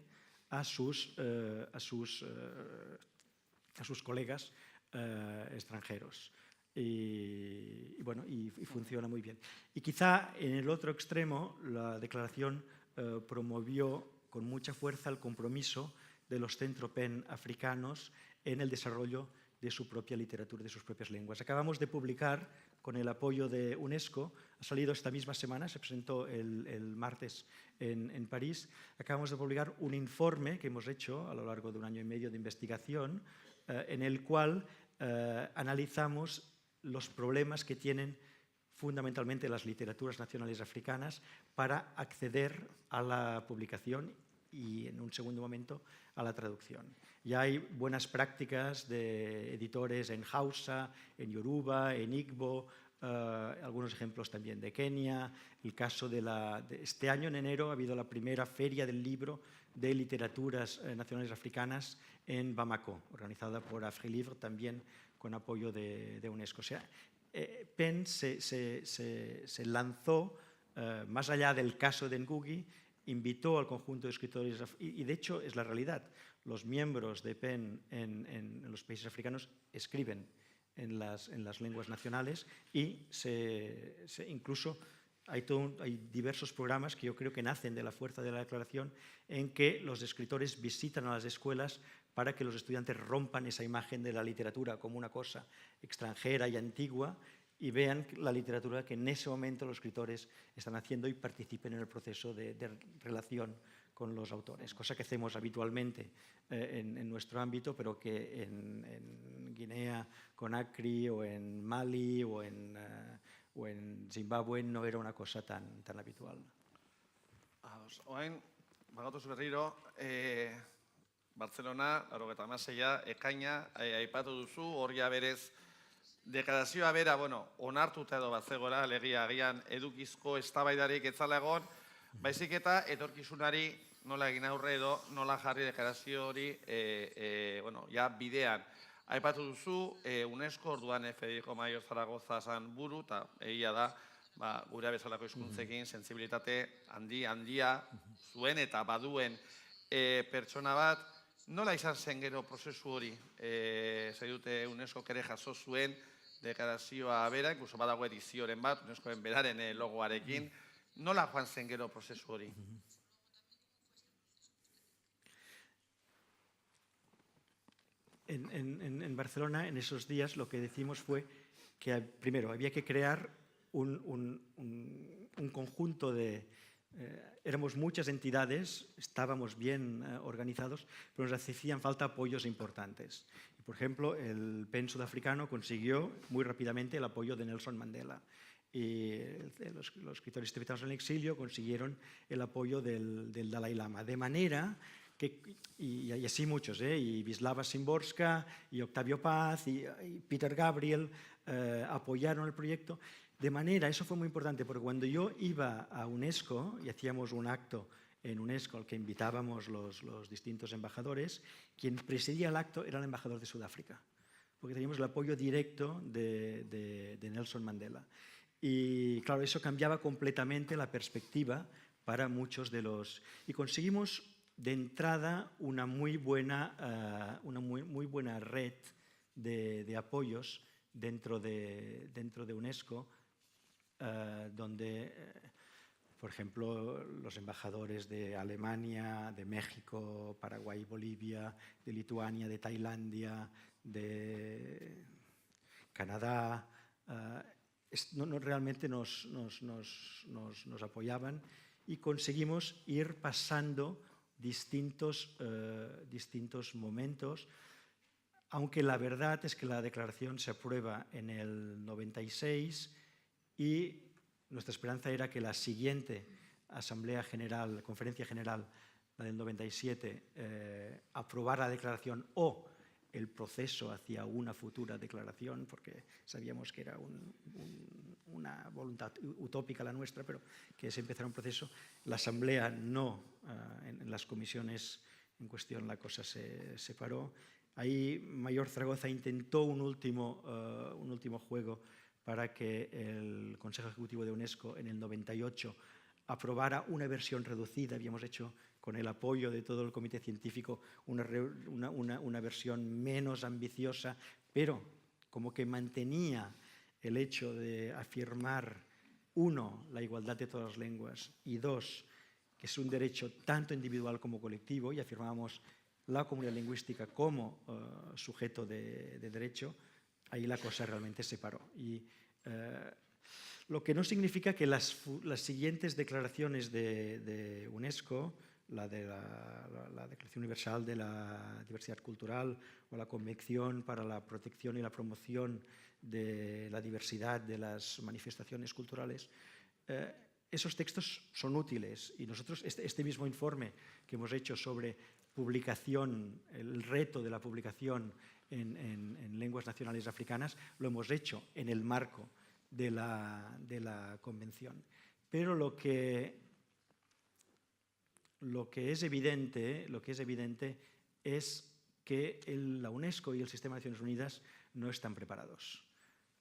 a sus colegas extranjeros. Y funciona muy bien. Y quizá en el otro extremo, la declaración promovió con mucha fuerza el compromiso de los centro-pen africanos en el desarrollo de su propia literatura, de sus propias lenguas. Acabamos de publicar, con el apoyo de UNESCO, ha salido esta misma semana, se presentó el martes en París, acabamos de publicar un informe que hemos hecho a lo largo de 1 año y medio de investigación, en el cual analizamos los problemas que tienen fundamentalmente las literaturas nacionales africanas para acceder a la publicación y, en un segundo momento, a la traducción. Ya hay buenas prácticas de editores en Hausa, en Yoruba, en Igbo, algunos ejemplos también de Kenia. El caso de este año, en enero, ha habido la primera feria del libro de literaturas nacionales africanas en Bamako, organizada por AfriLivre, también con apoyo de UNESCO. O sea, PEN se lanzó, más allá del caso de Ngugi, invitó al conjunto de escritores, y de hecho es la realidad, los miembros de PEN en los países africanos escriben en las lenguas nacionales y incluso hay diversos programas que yo creo que nacen de la fuerza de la declaración, en que los escritores visitan a las escuelas para que los estudiantes rompan esa imagen de la literatura como una cosa extranjera y antigua y vean la literatura que en ese momento los escritores están haciendo y participen en el proceso de relación con los autores, cosa que hacemos habitualmente en nuestro ámbito, pero que en Guinea, Conakry, o en Mali, o en Zimbabue no era una cosa tan habitual. Oain, bagatoz berriro, Barcelona, 96a, ekaina, aipatu duzu, hori berez, deklarazioa bera, onartuta edo batzegora, alegia agian edukizko eztabaidarik etzala egon, baizik eta etorkizunari nola egin aurre edo nola jarri deklarazio hori ja bidean. Aipatu duzu, UNESCO orduan Federico Mayor Zaragoza zan buru, eta egia da, gure bezalako hizkuntzekin sentsibilitate handia zuen eta baduen pertsona bat, nola izan zen gero prozesu hori? Zai dute UNESCO ere jaso zuen deklarazioa bera, incluso badago edizioren bat, UNESCOen beraren logoarekin, nola joan zen gero prozesu hori? En Barcelona, en esos días, lo que decimos fue que, primero, había que crear un conjunto de... éramos muchas entidades, estábamos bien organizados, pero nos hacían falta apoyos importantes. Y, por ejemplo, el PEN sudafricano consiguió muy rápidamente el apoyo de Nelson Mandela. Y los escritores tibetanos en el exilio consiguieron el apoyo del Dalai Lama. De manera que, y así muchos, y Wisława Szymborska, y Octavio Paz, y Peter Gabriel apoyaron el proyecto. De manera, eso fue muy importante, porque cuando yo iba a UNESCO y hacíamos un acto en UNESCO al que invitábamos los distintos embajadores, quien presidía el acto era el embajador de Sudáfrica, porque teníamos el apoyo directo de Nelson Mandela. Y claro, eso cambiaba completamente la perspectiva para muchos de los... Y conseguimos de entrada una muy buena red de apoyos dentro de UNESCO, donde, por ejemplo, los embajadores de Alemania, de México, Paraguay, Bolivia, de Lituania, de Tailandia, de Canadá, realmente nos apoyaban y conseguimos ir pasando distintos momentos, aunque la verdad es que la declaración se aprueba en el 96 y nuestra esperanza era que la siguiente Asamblea General, Conferencia General, la del 97, aprobara la declaración o el proceso hacia una futura declaración, porque sabíamos que era una voluntad utópica la nuestra, pero que se empezara un proceso. La Asamblea no, en las comisiones en cuestión la cosa se separó. Ahí Mayor Zaragoza intentó un último juego para que el Consejo Ejecutivo de UNESCO en el 98 aprobara una versión reducida. Habíamos hecho, con el apoyo de todo el comité científico, una versión menos ambiciosa, pero como que mantenía el hecho de afirmar, uno, la igualdad de todas las lenguas, y dos, que es un derecho tanto individual como colectivo, y afirmábamos la comunidad lingüística como sujeto de derecho. Ahí la cosa realmente se paró. Y lo que no significa que las siguientes declaraciones de UNESCO, la de la Declaración Universal de la Diversidad Cultural o la Convención para la Protección y la Promoción de la Diversidad de las Manifestaciones Culturales, esos textos son útiles. Y nosotros, este mismo informe que hemos hecho sobre publicación, el reto de la publicación en lenguas nacionales africanas, lo hemos hecho en el marco de la Convención. Pero lo que es evidente es que la UNESCO y el Sistema de Naciones Unidas no están preparados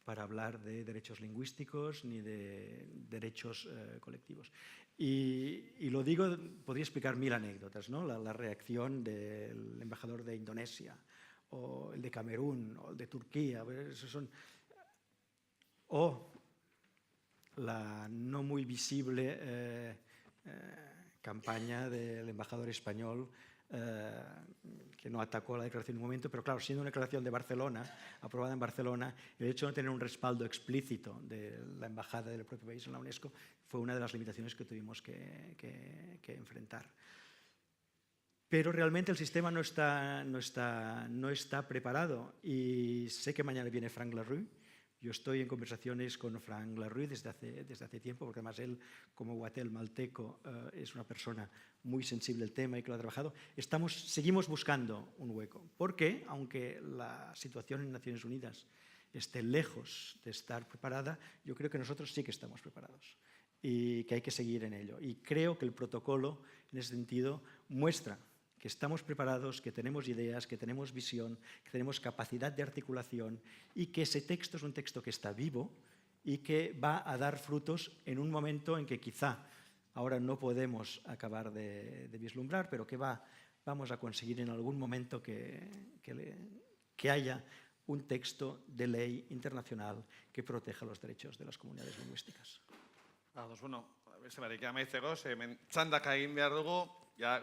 para hablar de derechos lingüísticos ni de derechos colectivos. Y lo digo, podría explicar mil anécdotas, ¿no? La reacción del embajador de Indonesia, o el de Camerún, o el de Turquía, o la no muy visible campaña del embajador español, que no atacó la declaración en un momento, pero claro, siendo una declaración de Barcelona, aprobada en Barcelona, el hecho de no tener un respaldo explícito de la embajada del propio país en la UNESCO fue una de las limitaciones que tuvimos que enfrentar. Pero realmente el sistema no está preparado, y sé que mañana viene Frank Larue. Yo estoy en conversaciones con Frank Larue desde hace tiempo, porque además él, como guatemalteco, es una persona muy sensible al tema y que lo ha trabajado. Seguimos buscando un hueco, porque aunque la situación en Naciones Unidas esté lejos de estar preparada, yo creo que nosotros sí que estamos preparados y que hay que seguir en ello. Y creo que el protocolo, en ese sentido, muestra que estamos preparados, que tenemos ideas, que tenemos visión, que tenemos capacidad de articulación, y que ese texto es un texto que está vivo y que va a dar frutos en un momento en que quizá ahora no podemos acabar de vislumbrar, pero que vamos a conseguir en algún momento que haya un texto de ley internacional que proteja los derechos de las comunidades lingüísticas. Beste barik amaitzeko, hemen txandaka egin behar dugu, ja,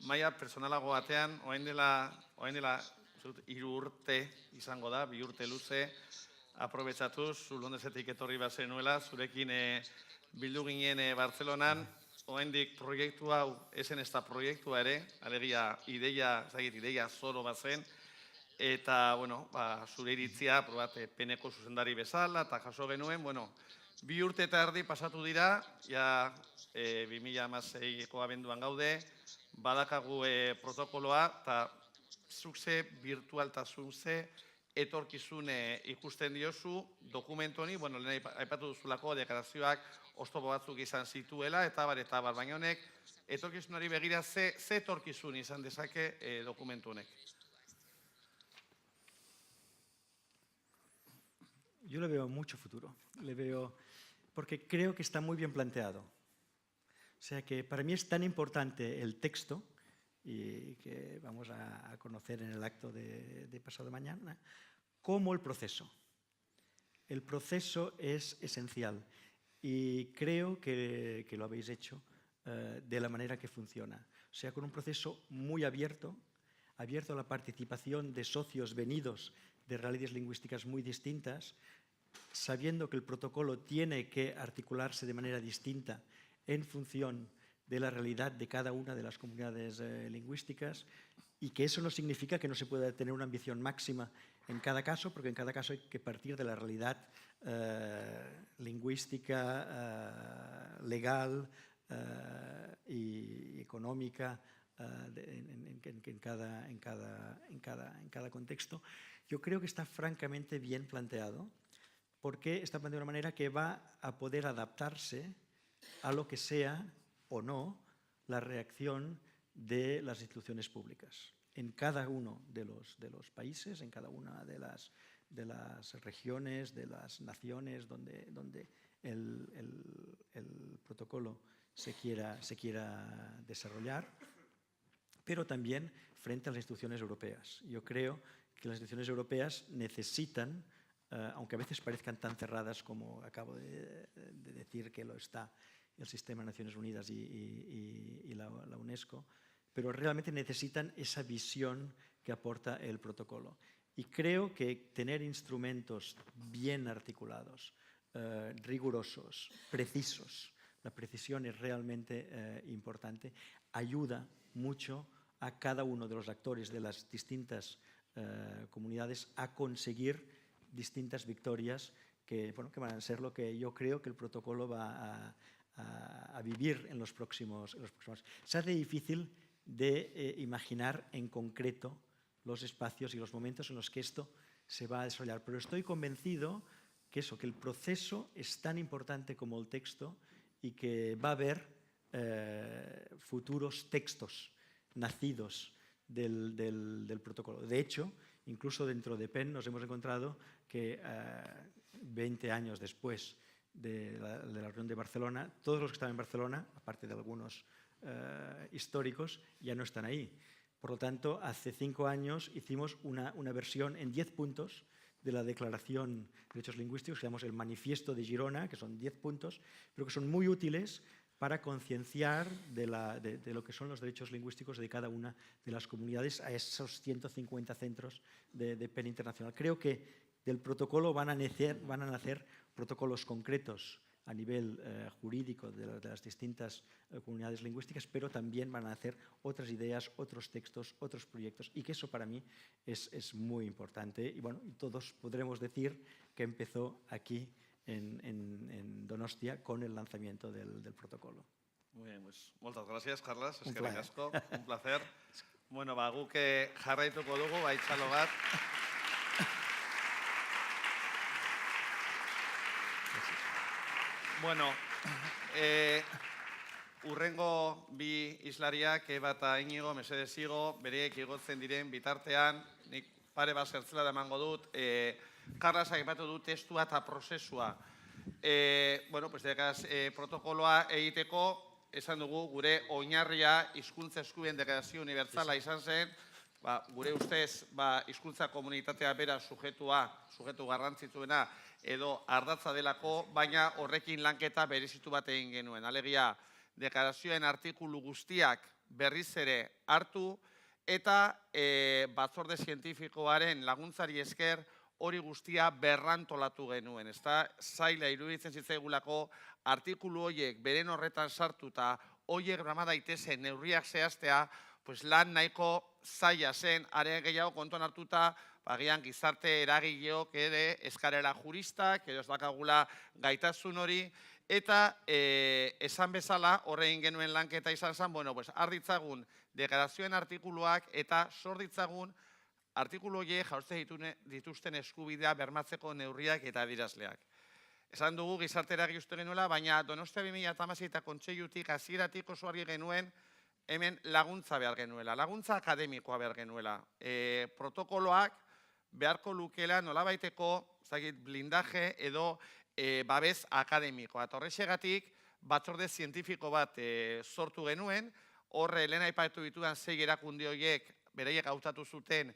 maila personalago batean, orain dela 3 urte izango da, 2 urte luze, aprobetxatuz, zu Londosetik etorri bazenuela, zurekin bildu ginen Bartzelonan, oraindik proiektu hau, esen ez da proiektua ere, alegia ideia zoro bazen, eta, zure iritzia, peneko zuzendari bezala, eta jaso genuen, 2 urte eta erdi pasatu dira, ja 2016ko abenduan gaude, badakagu protokoloa, eta zuk ze virtualtasun ze etorkizun ikusten diozu dokumentu honi, lehen aipatu duzulako deklarazioak oztopo batzuk izan zituela, eta bar, baina honek etorkizunari begira ze etorkizun izan dezake dokumentu honek? Yo le veo mucho futuro, porque creo que está muy bien planteado. O sea que para mí es tan importante el texto, y que vamos a conocer en el acto de pasado mañana, como el proceso. El proceso es esencial, y creo que lo habéis hecho de la manera que funciona. O sea, con un proceso muy abierto a la participación de socios venidos de realidades lingüísticas muy distintas, sabiendo que el protocolo tiene que articularse de manera distinta en función de la realidad de cada una de las comunidades lingüísticas, y que eso no significa que no se pueda tener una ambición máxima en cada caso, porque en cada caso hay que partir de la realidad lingüística, legal y económica en cada contexto. Yo creo que está francamente bien planteado, porque está planteado de una manera que va a poder adaptarse a lo que sea o no la reacción de las instituciones públicas. en cada uno de los países, en cada una de las regiones, de las naciones donde el protocolo se quiera desarrollar, pero también frente a las instituciones europeas. Yo creo que las instituciones europeas necesitan, aunque a veces parezcan tan cerradas como acabo de decir que lo está el Sistema de Naciones Unidas y la UNESCO, pero realmente necesitan esa visión que aporta el protocolo. Y creo que tener instrumentos bien articulados, rigurosos, precisos, la precisión es realmente importante, ayuda mucho a cada uno de los actores de las distintas comunidades a conseguir distintas victorias que van a ser lo que yo creo que el protocolo va a vivir en los próximos años. Se hace difícil de imaginar en concreto los espacios y los momentos en los que esto se va a desarrollar, pero estoy convencido que el proceso es tan importante como el texto y que va a haber futuros textos nacidos del protocolo. De hecho, incluso dentro de PEN nos hemos encontrado que 20 años después de la reunión de Barcelona, todos los que estaban en Barcelona, aparte de algunos históricos, ya no están ahí. Por lo tanto, hace 5 años hicimos una versión en 10 puntos de la Declaración de Derechos Lingüísticos, que llamamos el Manifiesto de Girona, que son 10 puntos, pero que son muy útiles para concienciar de lo que son los derechos lingüísticos de cada una de las comunidades a esos 150 centros de PEN internacional. Creo que del protocolo van a nacer protocolos concretos a nivel jurídico de las distintas comunidades lingüísticas, pero también van a nacer otras ideas, otros textos, otros proyectos, y que eso para mí es muy importante. Y bueno, todos podremos decir que empezó aquí en Donostia con el lanzamiento del protocolo. Muy bien, pues moltes gràcies, Carles, Un eskerrik plaer. asko, un placer. Bueno, guk jarraituko dugu, itxalo bat. Bueno, urrengo bi islariak, Eba eta Inigo, mesedez igo, bereek igotzen diren bitartean, nik pare bat zertzela emango dut, Carles aipatu du testua eta prozesua. Bueno, pues protokoloa egiteko, esan dugu, gure oinarria hizkuntza eskubideen deklarazio unibertsala izan zen, gure ustez hizkuntza komunitatea bera sujetu garrantzitsuena edo ardatza delako, baina horrekin lanketa berezitu bat egin genuen. Alegia, deklarazioen artikulu guztiak berriz ere hartu eta batzorde zientifikoaren laguntzari esker hori guztia berrantolatu genuen. Zaila iruditzen zitzaigulako artikulu horiek beren horretan sartu eta horiek grama daitezen neurriak zehaztea, lan nahiko zaila zen, are gehiago kontuan hartuta, agian gizarte eragileok ere eskarela juristak, edo ez dakagula gaitasun hori, eta esan bezala horrein genuen lanketa izan zen, har ditzagun deklarazioen artikuluak eta sor ditzagun artikulu horiek jaurtzen dituzten eskubidea bermatzeko neurriak eta adierazleak. Esan dugu gizarte eragile uste genuela, baina Donostia 2016 eta kontseilutik hasieratik oso argi genuen hemen laguntza behar genuela, laguntza akademikoa behar genuela. Protokoloak beharko lukela nolabaiteko blindaje edo babes akademikoa. Eta horrexegatik batzorde zientifiko bat sortu genuen, horre lehen aipatu ditudan 6 erakunde horiek beraiek hautatu zuten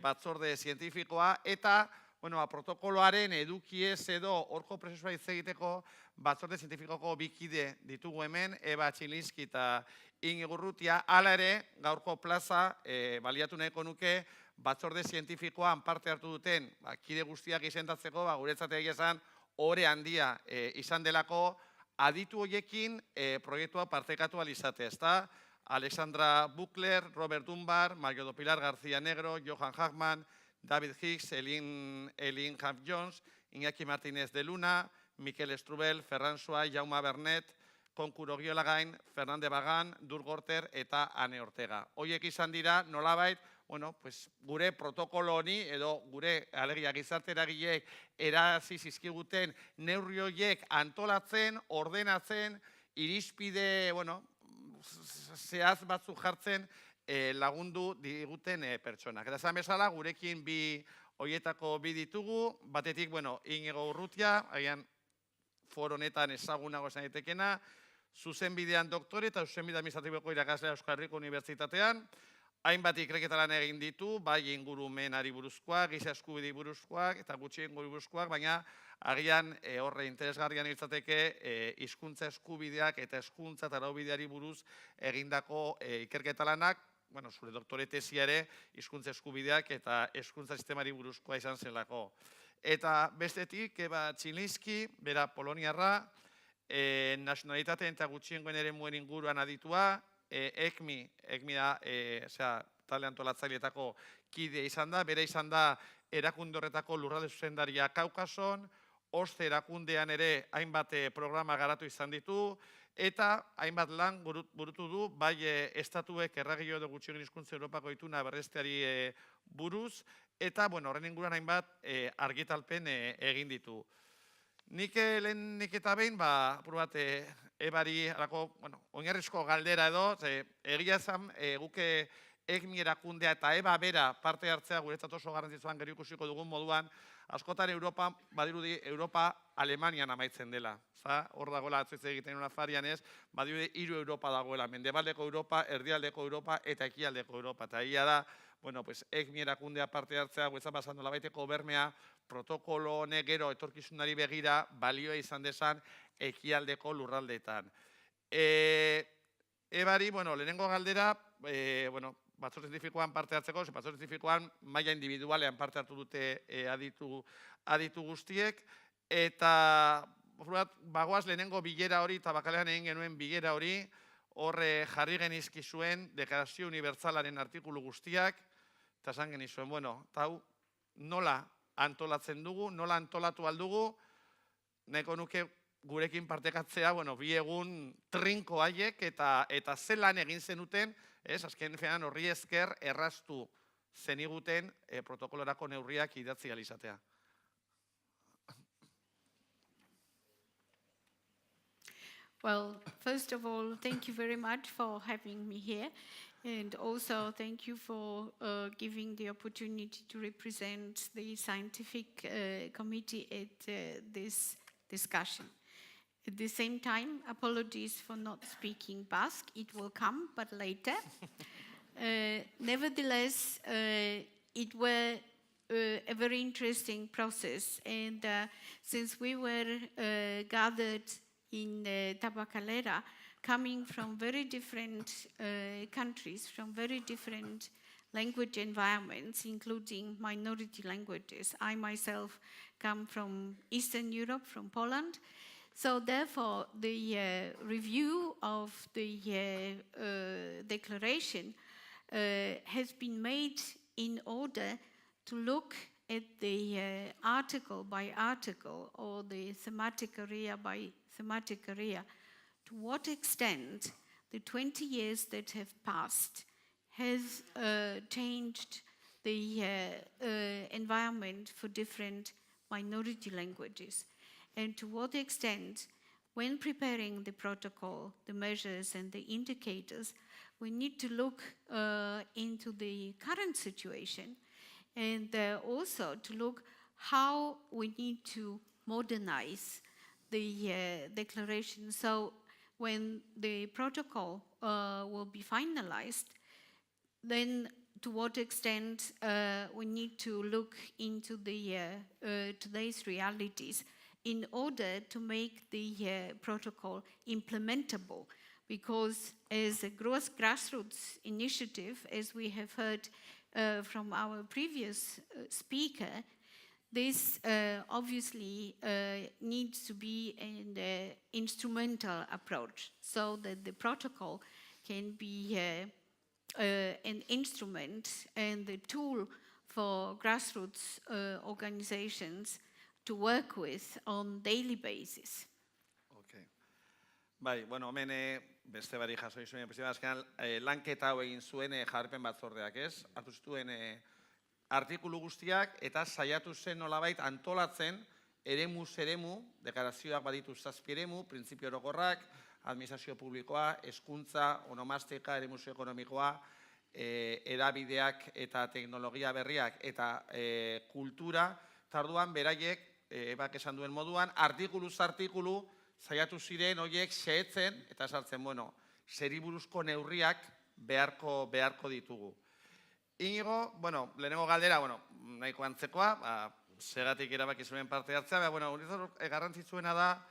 batzorde zientifikoa, eta protokoloaren edukiez edo horko prozesua hitz egiteko batzorde zientifikoko 2 kide ditugu hemen, Eba Txilinski eta Inigo Urrutia. Hala ere, gaurko plaza baliatu nahiko nuke batzorde zientifikoan parte hartu duten kide guztiak izendatzeko, guretzat egia esan ore handia izan delako aditu horiekin proiektua partekatu alizatea, ezta? Alexandra Buckler, Robert Dunbar, Mario do Pilar García Negro, Johan Hagman, David Hicks, Eileen Huff-Jones, Iñaki Martínez de Luna, Miquel Estrubel, Ferran Suay, Jaume Bernet, Konkuro Giolagain, Fernande Bagan, Dur Gorter eta Ane Ortega. Hoiek izan dira nolabait, gure protokolo honi edo gure alegia gizarte eragileek erazi zizkiguten neurri horiek antolatzen, ordenatzen, irizpide, zehaz batzuk jartzen lagundu diguten pertsonak. Eta esan bezala, gurekin hoietako bi ditugu, batetik, Inigo Urrutia, agian foro honetan ezagunago esan daitekena, zuzenbidean doktore eta zuzenbide administratiboko irakaslea Euskal Herriko Unibertsitatean, hainbat ikerketa lan egin ditu, bai ingurumenari buruzkoak, giza eskubidei buruzkoak eta gutxiengo buruzkoak, baina agian horre interesgarrian izateke hizkuntza eskubideak eta hezkuntza eta araubideari buruz egindako ikerketa lanak, zure doktore tesia ere hizkuntza eskubideak eta hezkuntza sistemari buruzkoa izan zelako. Eta bestetik, Eba Txilinski, bera poloniarra, nazionalitateen eta gutxiengoen eremuen inguruan aditua, ECMI da, talde antolatzaileetako kide izan da, bere izan da erakunde horretako lurralde zuzendaria Kaukason, OSCE erakundean ere hainbat programa garatu izan ditu, eta hainbat lan burutu du, bai estatuek erragio edo gutxiengo hizkuntza Europako ituna berrezteari buruz, eta horren inguruan hainbat argitalpen egin ditu. Nik lehenik eta behin, apur bat, Ebari, oinarrizko galdera edo, egia esan, guke ECMI erakundea eta Eba bera parte hartzea guretzat oso garrantzitsuan gero ikusiko dugun moduan, askotan Europa, badirudi Europa Alemanian amaitzen dela. Hor dagoela atzuitze egiten una farian ez, badirudi 3 Europa dagoela, mendebaldeko Europa, erdialdeko Europa eta ekialdeko Europa. Eta egia da, ECMI erakundea parte hartzea, guretzat pasando labaiteko bermea, protokolo honek gero etorkizunari begira balioa izan dezan ekialdeko lurraldeetan. Ebari, lehenengo galdera, batzorde zientifikoan parte hartzeko, batzorde zientifikoan maila individualean parte hartu dute aditu guztiek, eta bagoaz lehenengo bilera hori, eta bakalean egin genuen bilera hori, horre jarri genizkizuen Deklarazio Unibertsalaren artikulu guztiak, eta esan genizuen, eta hau nola antolatzen dugu, nola antolatu aldugu, nahiko nuke gurekin partekatzea, bi egun trinko haiek eta zelan egin zenuten, azken fean horri esker erraztu zeniguten protokolorako neurriak idatzi alizatea. Well, first of all, thank you very much for having me here. And also thank you for giving the opportunity to represent the scientific committee at this discussion. At the same time, apologies for not speaking Basque. It will come, but later. Nevertheless, it was a very interesting process. And since we were gathered in Tabacalera, coming from very different countries, from very different language environments, including minority languages. I myself come from Eastern Europe, from Poland. So therefore, the review of the declaration has been made in order to look at the article by article or the thematic area by thematic area, to what extent the 20 years that have passed has changed the environment for different minority languages, and to what extent, when preparing the protocol, the measures and the indicators, we need to look into the current situation and also to look how we need to modernize the declaration. So when the protocol will be finalized, then to what extent we need to look into the today's realities in order to make the protocol implementable. Because as a grassroots initiative, as we have heard from our previous speaker, this obviously needs to be an instrumental approach so that the protocol can be an instrument and the tool for grassroots organizations to work with on daily basis. Okay. Bai, hemen beste bari jaso izuen, azkenan lanketa hau egin zuen jarpen batzordeak, ez? Hartu zituen artikulu guztiak eta saiatu zen nolabait antolatzen eremuz eremu, deklarazioak baditu 7 eremu, printzipio orokorrak, administrazio publikoa, hezkuntza, onomastika, eremu ekonomikoa, erabideak eta teknologia berriak eta kultura, tarduan beraiek, ebak esan duen moduan, artikuluz artikulu saiatu ziren horiek xehetzen eta sartzen, bueno, zeri buruzko neurriak beharko ditugu. Inigo, bueno, lehenengo galdera, bueno, nahiko antzekoa, segatik erabaki zuen parte hartzea, bueno, garrantzitsuena da,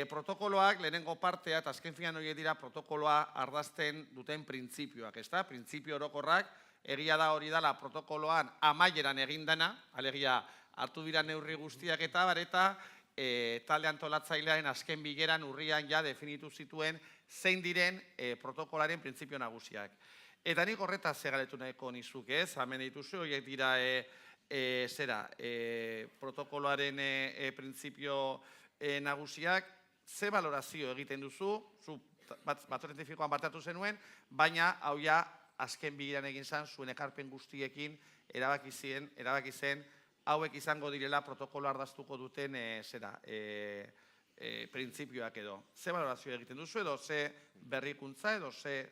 protokoloak lehenengo partea, eta azken finan horiek dira protokoloa ardazten duten printzipioak, ez da? Printzipio orokorrak, egia da hori dela protokoloan amaieran egindana, alegia hartu dira neurri guztiak eta bareta, talde antolatzailearen azken bileran urrian ja definitu zituen zein diren protokolaren printzipio nagusiak. Eta nik horretaz segaletu nahiko nizuk, ez? Hemen dituzu, horiek dira protokoloaren printzipio nagusiak, ze valorazio egiten duzu, zu batzorrentifikoan batatu zenuen, baina hau ja azken bileran egin zen zuen ekarpen guztiekin erabaki zen hauek izango direla protokolo ardaztuko duten printzipioak edo. Ze valorazio egiten duzu edo ze berrikuntza edo ze...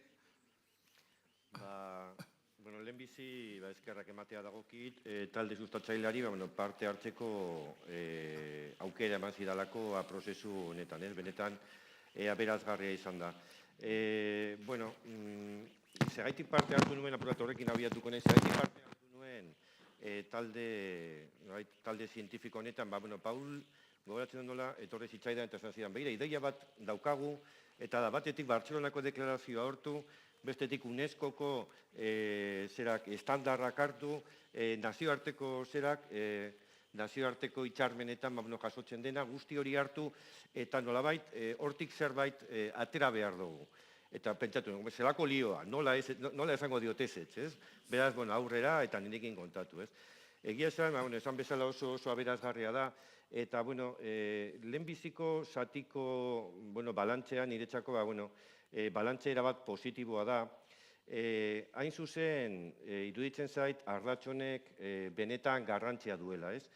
Lehenbizi eskerrak ematea dagokit, talde sustatzaileari parte hartzeko aukera eman zidalako prozesu honetan, benetan aberazgarria izan da. Zergaitik parte hartu nuen, apuratu horrekin abiatuko nahi, zergaitik parte hartu nuen talde zientifiko honetan, Paul gogoratzen nola, etorri zitzaidan eta esan zidan, behira, ideia bat daukagu, eta da batetik Bartzelonako deklarazioa hortu, bestetik UNESCO-ko estandarrak hartu, nazioarteko hitzarmenetan jasotzen dena, guzti hori hartu, eta nolabait, hortik zerbait atera behar dugu. Eta pentsatu, zelako lioa, nola esango diotezetz, ez? Beraz, aurrera eta nirekin kontatu, ez? Egia esan bezala oso aberazgarria da, eta, lehenbiziko zatiko balantzean, niretzako, balantze erabat positiboa da. Hain zuzen, iruditzen zait, ardatxonek benetan garrantzia duela, ez?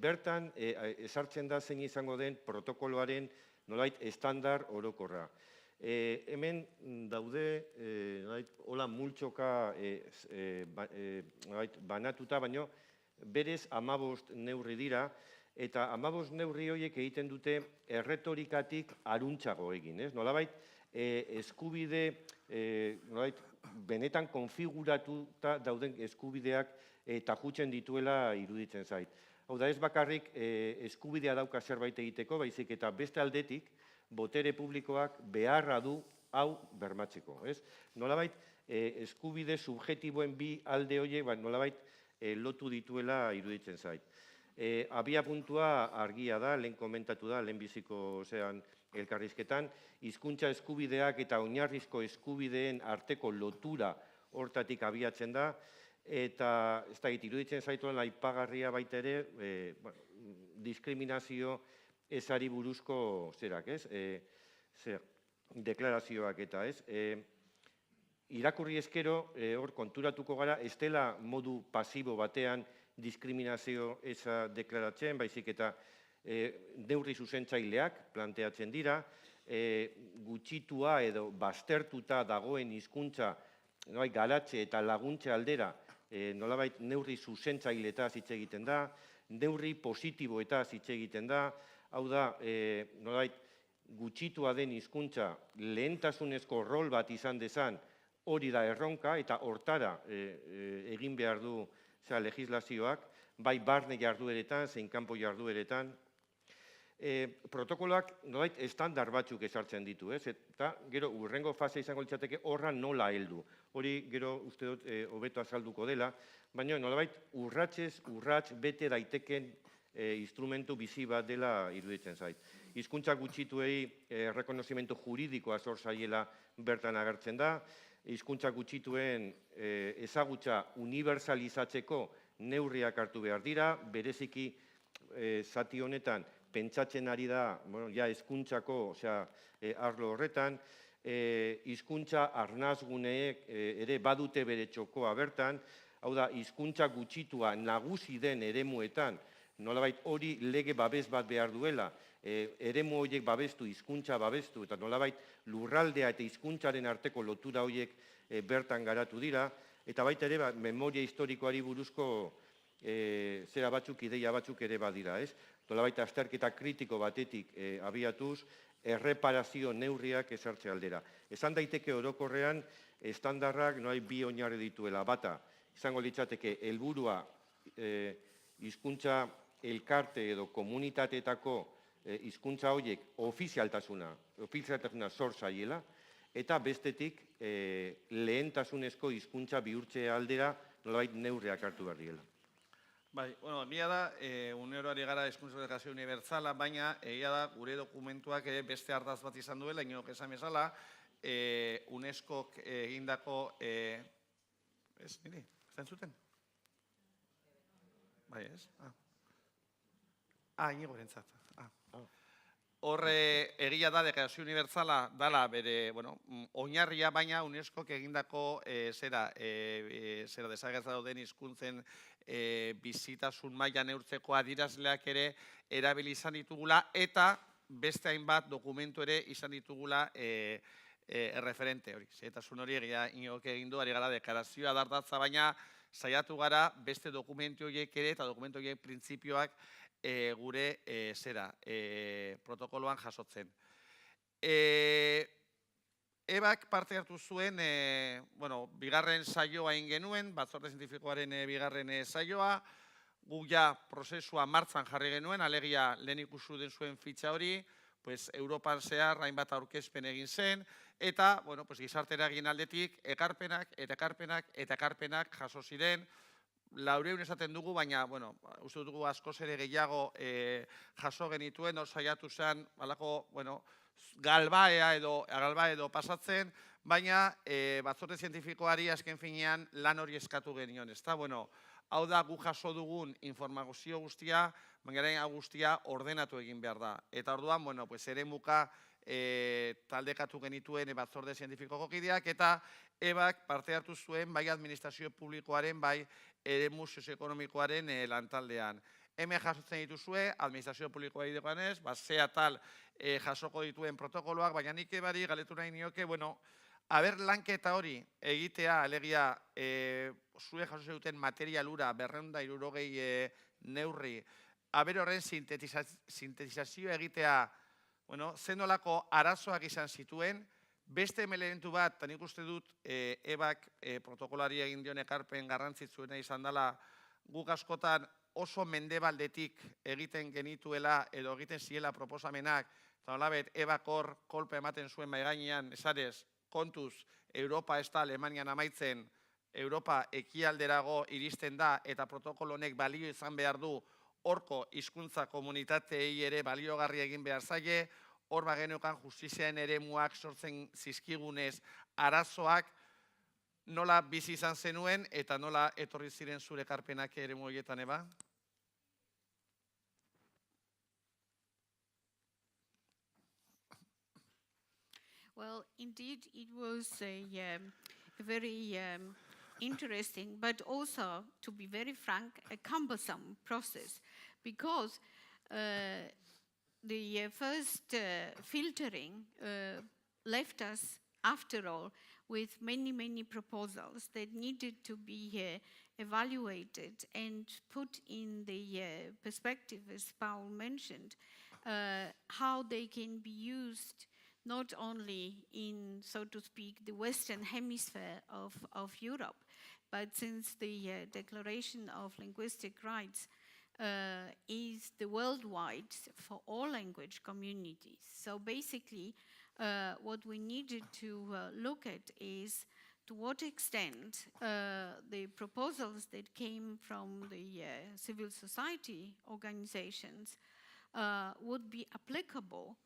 Bertan, ezartzen da zein izango den protokoloaren nolait estandar orokorra. Hemen daude, hola multxoka banatuta, baino berez 15 neurri dira, eta 15 neurri horiek egiten dute erretorikatik aruntzago egin, ez? Nolabait, eskubide, benetan konfiguratuta dauden eskubideak eta jutzen dituela iruditzen zait. Hau da, ez bakarrik eskubidea dauka zerbait egiteko, baizik eta beste aldetik, botere publikoak beharra du hau bermatzeko, ez? Nolabait, eskubide subjetiboen bi alde horiek, nolabait, lotu dituela iruditzen zait. Abia puntua argia da, lehen komentatu da, lehenbiziko elkarrizketan, hizkuntza eskubideak eta oinarrizko eskubideen arteko lotura hortatik abiatzen da, eta ez da, iruditzen zaituan aipagarria baita ere, diskriminazio ezari buruzko zerak, ez? Deklarazioak eta, ez? Irakurri ezkero, hor konturatuko gara, ez dela modu pasibo batean diskriminazio eza deklaratzen, baizik eta neurri zuzentzaileak planteatzen dira, gutxitua edo baztertuta dagoen hizkuntza garatze eta laguntze aldera, nolabait neurri zuzentzailetaz hitz egiten da, neurri positiboetaz hitz egiten da, hau da, nolabait gutxitua den hizkuntza lehentasunezko rol bat izan dezan, hori da erronka eta hortara egin behar du legislazioak, bai barne jardueretan, zein kanpo jardueretan. Protokoloak nolait estandar batzuk ezartzen ditu, ez? Eta gero urrengo fase izango litzateke horra nola heldu. Hori gero uste dut hobeto azalduko dela, baina nolabait urrats bete daiteken instrumentu bizi bat dela iruditzen zait. Hizkuntza gutxituei errekonozimentu juridikoa zor zaiela bertan agertzen da, hizkuntza gutxituen ezagutza unibertsalizatzeko neurriak hartu behar dira, bereziki zati honetan pentsatzen ari da, hizkuntzako arlo horretan, hizkuntza arnazguneek ere badute bere txokoa bertan, hau da, hizkuntza gutxitua nagusi den eremuetan, nolabait hori lege babes bat behar duela, eremu horiek babestu, hizkuntza babestu, eta nolabait lurraldea eta hizkuntzaren arteko lotura horiek bertan garatu dira, eta baita ere memoria historikoari buruzko zera batzuk, ideia batzuk ere badira, ez? Nolabait azterketa kritiko batetik abiatuz, erreparazio neurriak ezartze aldera. Esan daiteke orokorrean, estandarrak bi oinarri dituela. Bata, izango litzateke helburua hizkuntza elkarte edo komunitateetako hizkuntza horiek ofizialtasuna sor zaiela, eta bestetik lehentasunezko hizkuntza bihurtze aldera nolabait neurriak hartu behar direla. Bai, bueno, egia da, uneroari gara hizkuntza komunikazio unibertsala, baina egia da gure dokumentuak beste ardaz bat izan duela, inok esan bezala, UNESCOk egindako, ez, niri, ez entzuten? Bai, ez? Inigo erentzat. Horre egia da, deklarazio unibertsala dala bere, oinarria, baina UNESCOk egindako zera desagertza dauden hizkuntzen bizitasun maila neurtzeko adirazleak ere erabili izan ditugula, eta beste hainbat dokumentu ere izan ditugula erreferente hori. Zetasun hori egia inok egindu, ari gara deklarazioa dardatza, baina saiatu gara beste dokumentu horiek ere eta dokumentu horiek printzipioak gure protokoloan jasotzen. Ebak parte hartu zuen, bigarren saioa egin genuen, batzorde zientifikoaren bigarren saioa, guk ja prozesua martzan jarri genuen, alegia lehen ikusi den zuen fitxa hori, Europan zehar hainbat aurkezpen egin zen, eta gizarte eragin aldetik ekarpenak jaso ziren, 400 esaten dugu, baina uste dugu askoz ere gehiago jaso genituen, saiatu zen galbaea edo pasatzen, baina batzorde zientifikoari azken finean lan hori eskatu genion. Hau da gu jaso dugun informazio guztia, baina guztia ordenatu egin behar da. Eta orduan, eremuka taldekatu genituen batzorde zientifikoko kideak, eta ebak parte hartu zuen bai administrazio publikoaren, bai eremu sozioekonomikoaren lantaldean. Hemen jasotzen dituzue, administrazio publikoa idekoan ez, ze atal jasoko dituen protokoloak, baina nik ebari galetu nahi nioke, aber lanketa hori egitea, alegia, zue jaso duten materialura 260 neurri, aber horren sintetizazio egitea, zenolako arazoak izan zituen, beste elementu bat, eta nik uste dut, ebak protokolari egin dion ekarpen garrantzitsuena izan dela, guk askotan oso mendebaldetik egiten genituela edo egiten ziela proposamenak, eta nolabet, ebak hor kolpe ematen zuen maigainean, esanez, kontuz, Europa ez da Alemanian amaitzen, Europa ekialderago iristen da, eta protokolo honek balio izan behar du, horko hizkuntza komunitateei ere baliogarri egin behar zaie, hor bageneukan justiziaren eremuak sortzen zizkigunez arazoak, nola bizi izan zenuen eta nola etorri ziren zure ekarpenak eremu horietan, eba? Well, indeed, it was a very interesting, but also, to be very frank, a cumbersome process, because the first filtering left us, after all, with many, many proposals that needed to be evaluated and put in the perspective, as Paul mentioned, how they can be used not only in, so to speak, the Western hemisphere of Europe, but since the Declaration of Linguistic Rights is the worldwide for all language communities. So basically, what we needed to look at is to what extent the proposals that came from the civil society organizations would be applicable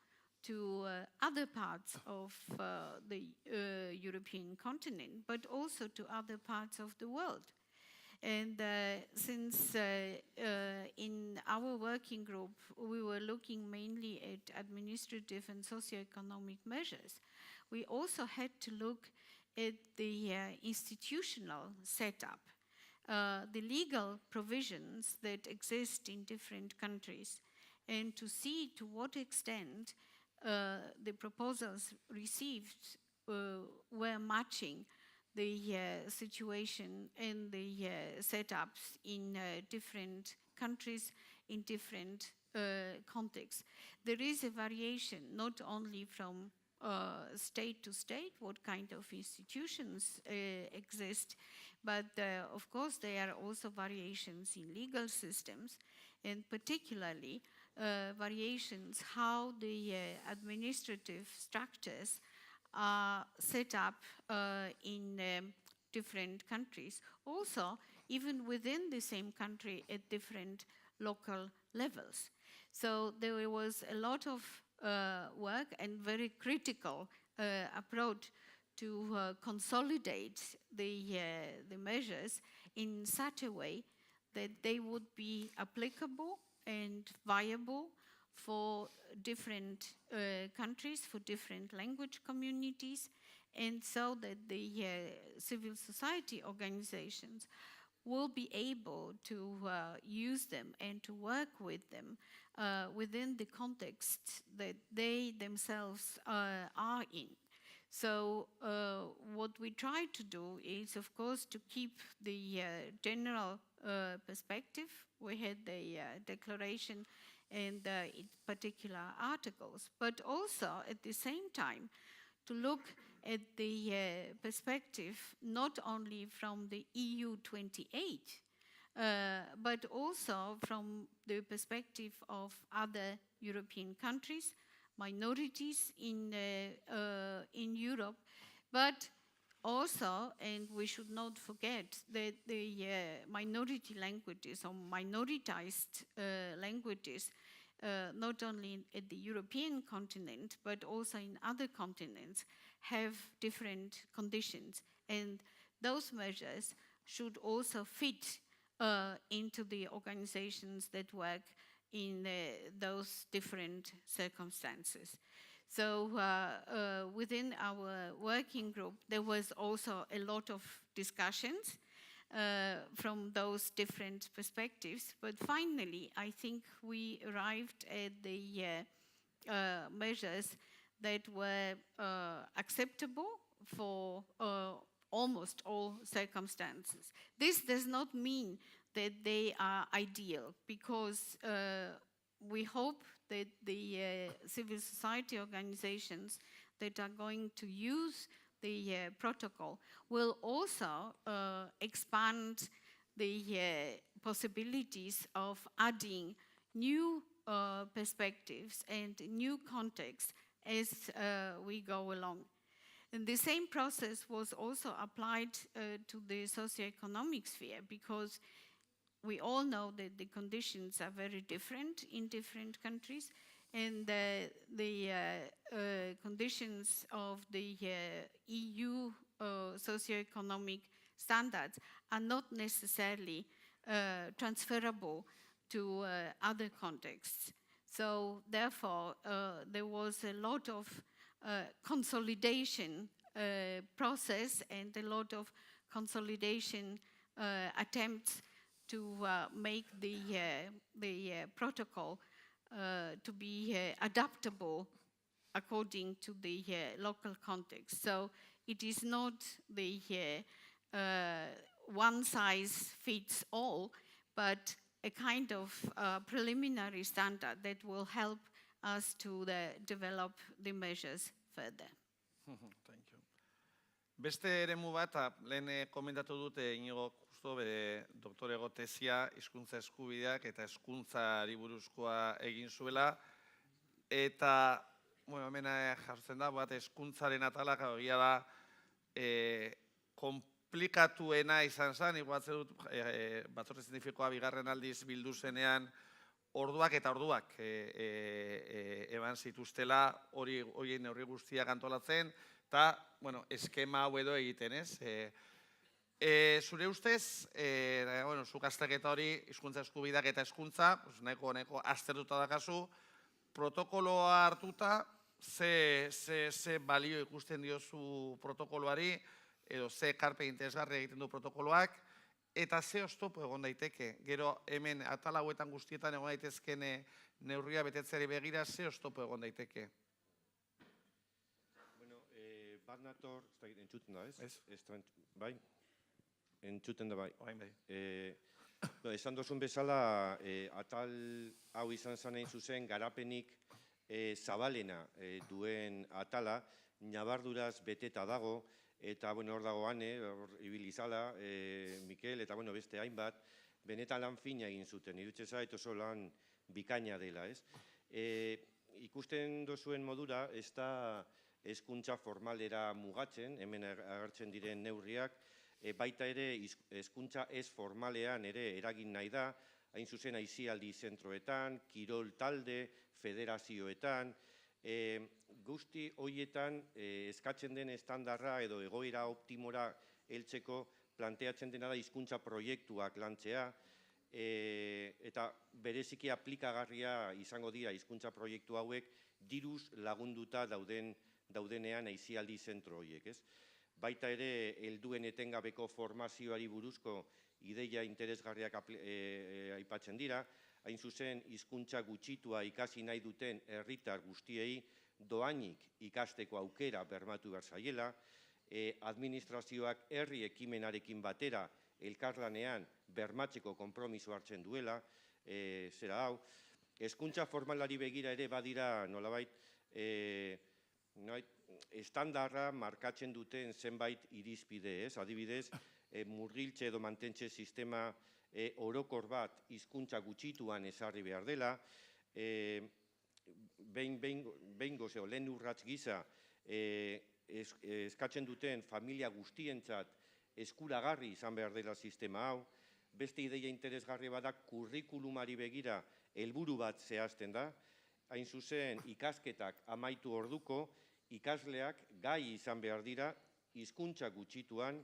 to other parts of the European continent, but also to other parts of the world. And since in our working group, we were looking mainly at administrative and socioeconomic measures, we also had to look at the institutional setup the legal provisions that exist in different countries and to see to what extent the proposals received were matching the situation and the setups in different countries, in different contexts. There is a variation not only from state to state, what kind of institutions exist, but of course there are also variations in legal systems, and particularly variations how the administrative structures are set up in different countries. Also, even within the same country at different local levels. So there was a lot of work and very critical approach to consolidate the measures in such a way that they would be applicable and viable for different countries, for different language communities, and so that the civil society organizations will be able to use them and to work with them within the context that they themselves are in. So what we try to do is, of course, to keep the general perspective. We had the declaration and its particular articles, but also at the same time to look at the perspective not only from the EU 28, but also from the perspective of other European countries, minorities in Europe, but also, and we should not forget that the minority languages or minoritized languages, not only at the European continent, but also in other continents, have different conditions. And those measures should also fit into the organizations that work in those different circumstances. So within our working group, there was also a lot of discussions from those different perspectives. But finally, I think we arrived at the measures that were acceptable for almost all circumstances. This does not mean that they are ideal, because we hope that the civil society organizations that are going to use the protocol will also expand the possibilities of adding new perspectives and new contexts as we go along. And the same process was also applied to the socioeconomic sphere, because we all know that the conditions are very different in different countries, and the conditions of the EU socioeconomic standards are not necessarily transferable to other contexts. So therefore, there was a lot of consolidation process and a lot of consolidation attempts to make the protocol to be adaptable according to the local context. So it is not the one size fits all, but a kind of preliminary standard that will help us to develop the measures further. Thank you. Beste eremu bat, lehen komentatu dute Inigo justo bere doktorego tesia hizkuntza eskubideak eta hezkuntzari buruzkoa egin zuela, eta bueno, hemen jartzen da bat hezkuntzaren atalak egia da konplikatuena izan zen, igualtzen dut batzorde zientifikoa bigarren aldiz bildu zenean orduak eta orduak eban zituztela horien neurri guztiak antolatzen, eta, bueno, eskema hau edo egiten, ez? Zure ustez, zuk azterketa hori, hizkuntza eskubideak eta hezkuntza, nahiko aztertuta dakazu, protokoloa hartuta, ze balio ikusten diozu protokoloari, edo ze ekarpen interesgarri egiten du protokoloak, eta ze oztopo egon daiteke? Gero hemen atal hauetan guztietan egon daitezken neurria betetzeari begira, ze oztopo egon daiteke? Bueno, bat nator, ez da, entzuten da, ez? Ez. Bai? Entzuten da, bai. Orain bai. Esan dozun bezala, atal hau izan zanein zuzen, garapenik zabalena duen atala, nabarduraz beteta dago, eta hor dago Ane, ibilizala, Mikel, eta beste hainbat, benetan lan fina egin zuten, irutxe zait oso lan bikaina dela, ez? Ikusten dozuen modura, ez da hezkuntza formalera mugatzen, hemen agertzen diren neurriak, baita ere hezkuntza ez formalean ere eragin nahi da, hain zuzen aisialdi zentroetan, kirol talde, federazioetan, guzti horietan eskatzen den estandarra edo egoera optimora heltzeko planteatzen dena da hizkuntza proiektuak lantzea, eta bereziki aplikagarria izango dira hizkuntza proiektu hauek diruz lagunduta daudenean aisialdi zentro horiek, ez? Baita ere, helduen etengabeko formazioari buruzko ideia interesgarriak aipatzen dira, hain zuzen, hizkuntza gutxitua ikasi nahi duten herritar guztiei doainik ikasteko aukera bermatu behar zaiela, administrazioak herri ekimenarekin batera elkarlanean bermatzeko konpromiso hartzen duela, zera hau, hezkuntza formalari begira ere badira nolabait, estandarra markatzen duten zenbait irizpide, ez? Adibidez, murgiltze edo mantentze sistema orokor bat hizkuntza gutxituan ezarri behar dela, lehen urrats gisa eskatzen duten familia guztientzat eskuragarri izan behar dela sistema hau, beste ideia interesgarri bada kurrikulumari begira helburu bat zehazten da, hain zuzen ikasketak amaitu orduko, ikasleak gai izan behar dira hizkuntza gutxituan,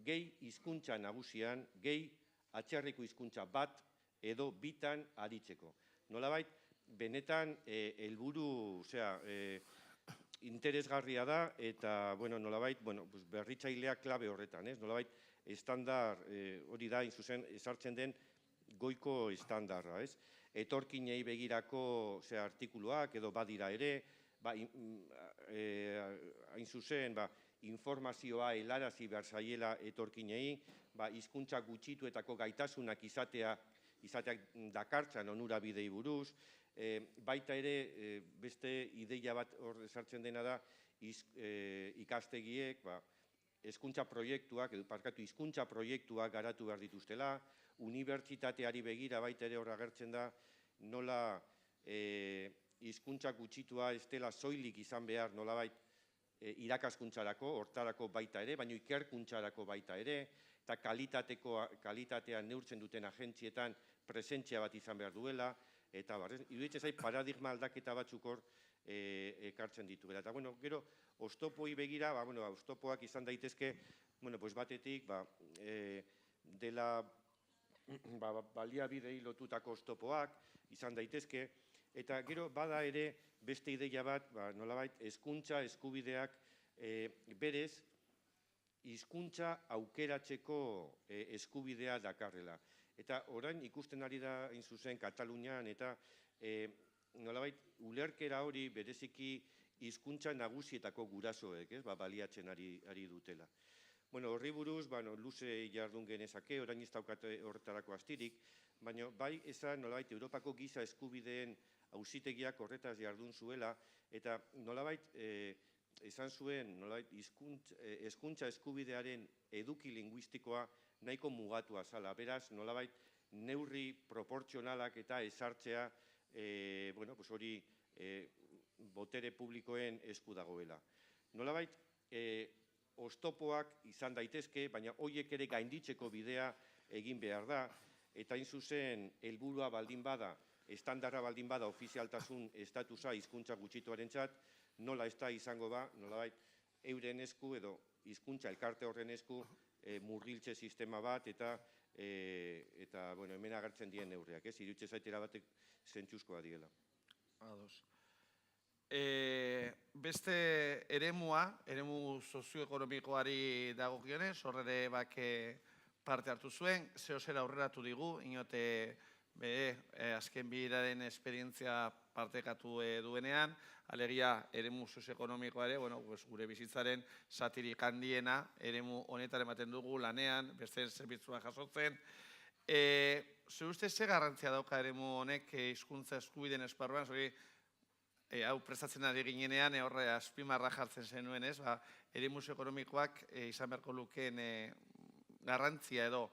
gehi hizkuntza nagusian, gehi atzerriko hizkuntza bat edo bitan aritzeko. Nolabait, benetan helburu, interesgarria da eta nolabait berritzailea klabe horretan, ez? Nolabait, estandar hori da, zuzen, ezartzen den goiko estandarra, ez? Etorkinei begirako artikuluak edo badira ere, hain zuzen, informazioa helarazi behar zaiela etorkinei, hizkuntza gutxituetako gaitasunak izateak dakartzan onurabidei buruz, baita ere beste ideia bat hor sartzen dena da ikastegiek hizkuntza proiektuak garatu behar dituztela, unibertsitateari begira baita ere hor agertzen da nola hizkuntza gutxitua ez dela soilik izan behar nolabait irakaskuntzarako, hortarako baita ere, baina ikerkuntzarako baita ere, eta kalitatea neurtzen duten agentzietan presentzia bat izan behar duela, eta iruditzen zait paradigma aldaketa batzuk hor ekartzen dituela. Eta, gero, oztopoi begira, oztopoak izan daitezke, batetik, dela baliabidei lotutako oztopoak izan daitezke, eta gero bada ere beste ideia bat, nolabait, hezkuntza eskubideak berez, hizkuntza aukeratzeko eskubidea dakarrela. Eta orain ikusten ari da, hain zuzen, Katalunian, eta nolabait, ulerkera hori bereziki hizkuntza nagusietako gurasoek, baliatzen ari dutela. Horri buruz, luze jardun genezake, orain ez daukate horretarako astirik, baina bai esan nolabait Europako giza eskubideen auzitegiak horretaz jardun zuela, eta nolabait esan zuen hezkuntza eskubidearen eduki linguistikoa nahiko mugatua zala. Beraz, nolabait neurri proportzionalak eta ezartzea hori botere publikoen esku dagoela. Nolabait, oztopoak izan daitezke, baina horiek ere gainditzeko bidea egin behar da, eta hain zuzen helburua baldin bada, estandarra baldin bada ofizialtasun estatusa hizkuntza gutxituarentzat, nola ez da izango ba, nolabait euren esku edo hizkuntza elkarte horren esku murgiltze sistema bat eta hemen agertzen dien neurriak, irutxe zaitera batek zentzuzkoa diela. Ados. Beste eremu sozioekonomikoari dagokionez, horre parte hartu zuen, zehozera aurreratu digu, inote azken biraren esperientzia partekatu duenean, alegia eremu sozioekonomikoa ere, gure bizitzaren zatirik handiena, eremu honetan ematen dugu lanean, beste zerbitzua jasotzen. Zure ustez, ze garrantzia dauka eremu honek hizkuntza eskubideen esparruan, hau prestatzen ari ginenean, horre azpimarra jartzen zenuen, ez? Eremu sozioekonomikoak izan beharko lukeen garrantzia edo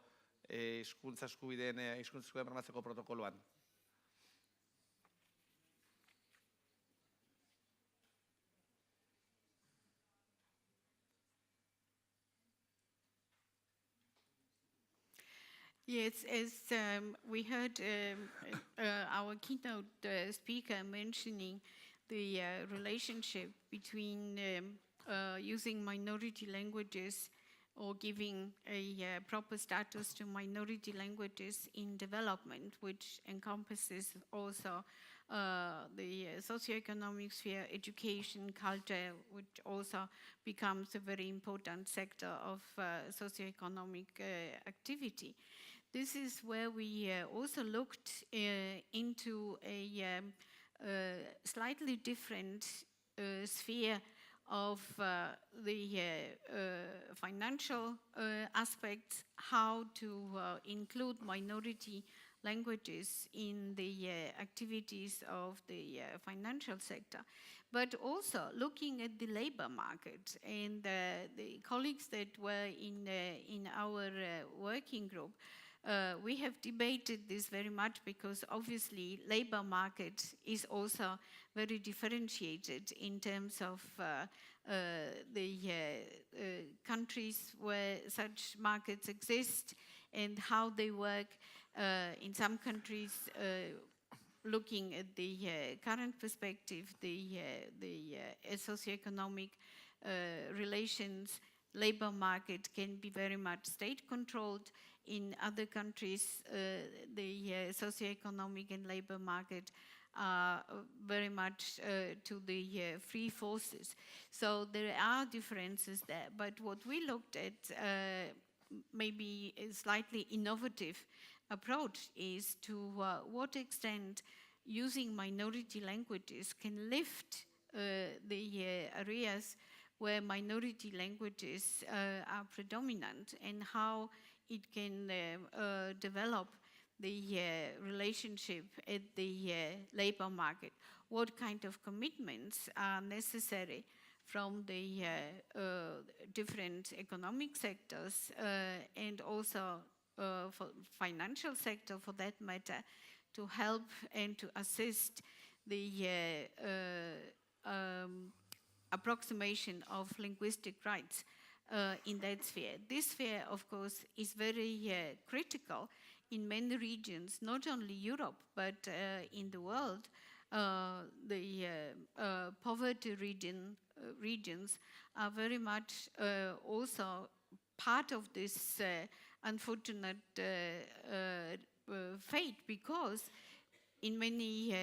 hizkuntza eskubideen bermatzeko protokoloan. Yes, as we heard our keynote speaker mentioning the relationship between using minority languages or giving a proper status to minority languages in development, which encompasses also the socioeconomic sphere, education, culture, which also becomes a very important sector of socioeconomic activity. This is where we also looked into a slightly different sphere of the financial aspects, how to include minority languages in the activities of the financial sector, but also looking at the labor market. And the colleagues that were in our working group, we have debated this very much because obviously labor market is also very differentiated in terms of the countries where such markets exist and how they work. In some countries, looking at the current perspective, the socioeconomic relations, labor market can be very much state-controlled. In other countries, the socioeconomic and labor market are very much to the free forces. So there are differences there. But what we looked at, maybe a slightly innovative approach, is to what extent using minority languages can lift the areas where minority languages are predominant, and how it can develop the relationship at the labor market. What kind of commitments are necessary from the different economic sectors and also for financial sector, for that matter, to help and to assist the approximation of linguistic rights in that sphere. This sphere, of course, is very critical in many regions, not only Europe, but in the world. The poverty regions are very much also part of this unfortunate fate, because in many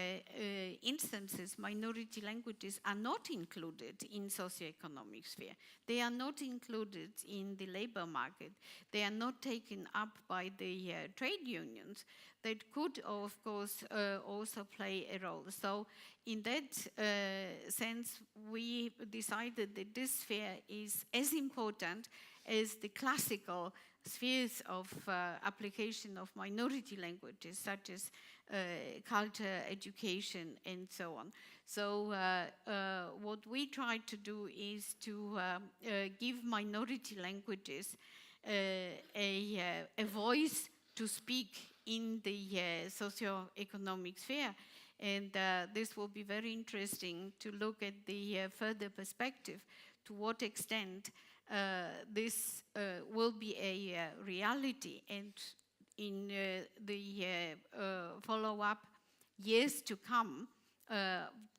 instances, minority languages are not included in socioeconomic sphere. They are not included in the labor market. They are not taken up by the trade unions that could, of course, also play a role. So in that sense, we decided that this sphere is as important as the classical spheres of application of minority languages, such as culture, education, and so on. So what we try to do is to give minority languages a voice to speak in the socio-economic sphere. And this will be very interesting to look at the further perspective, to what extent this will be a reality, and in the follow-up years to come,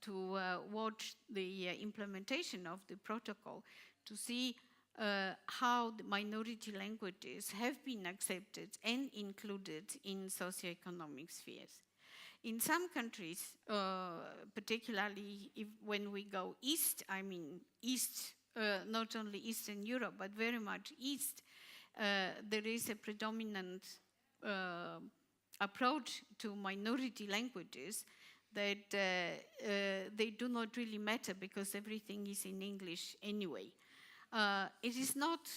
to watch the implementation of the protocol, to see how the minority languages have been accepted and included in socioeconomic spheres. In some countries, particularly when we go east, I mean east, not only Eastern Europe, but very much east, there is a predominant approach to minority languages that they do not really matter because everything is in English anyway. It is not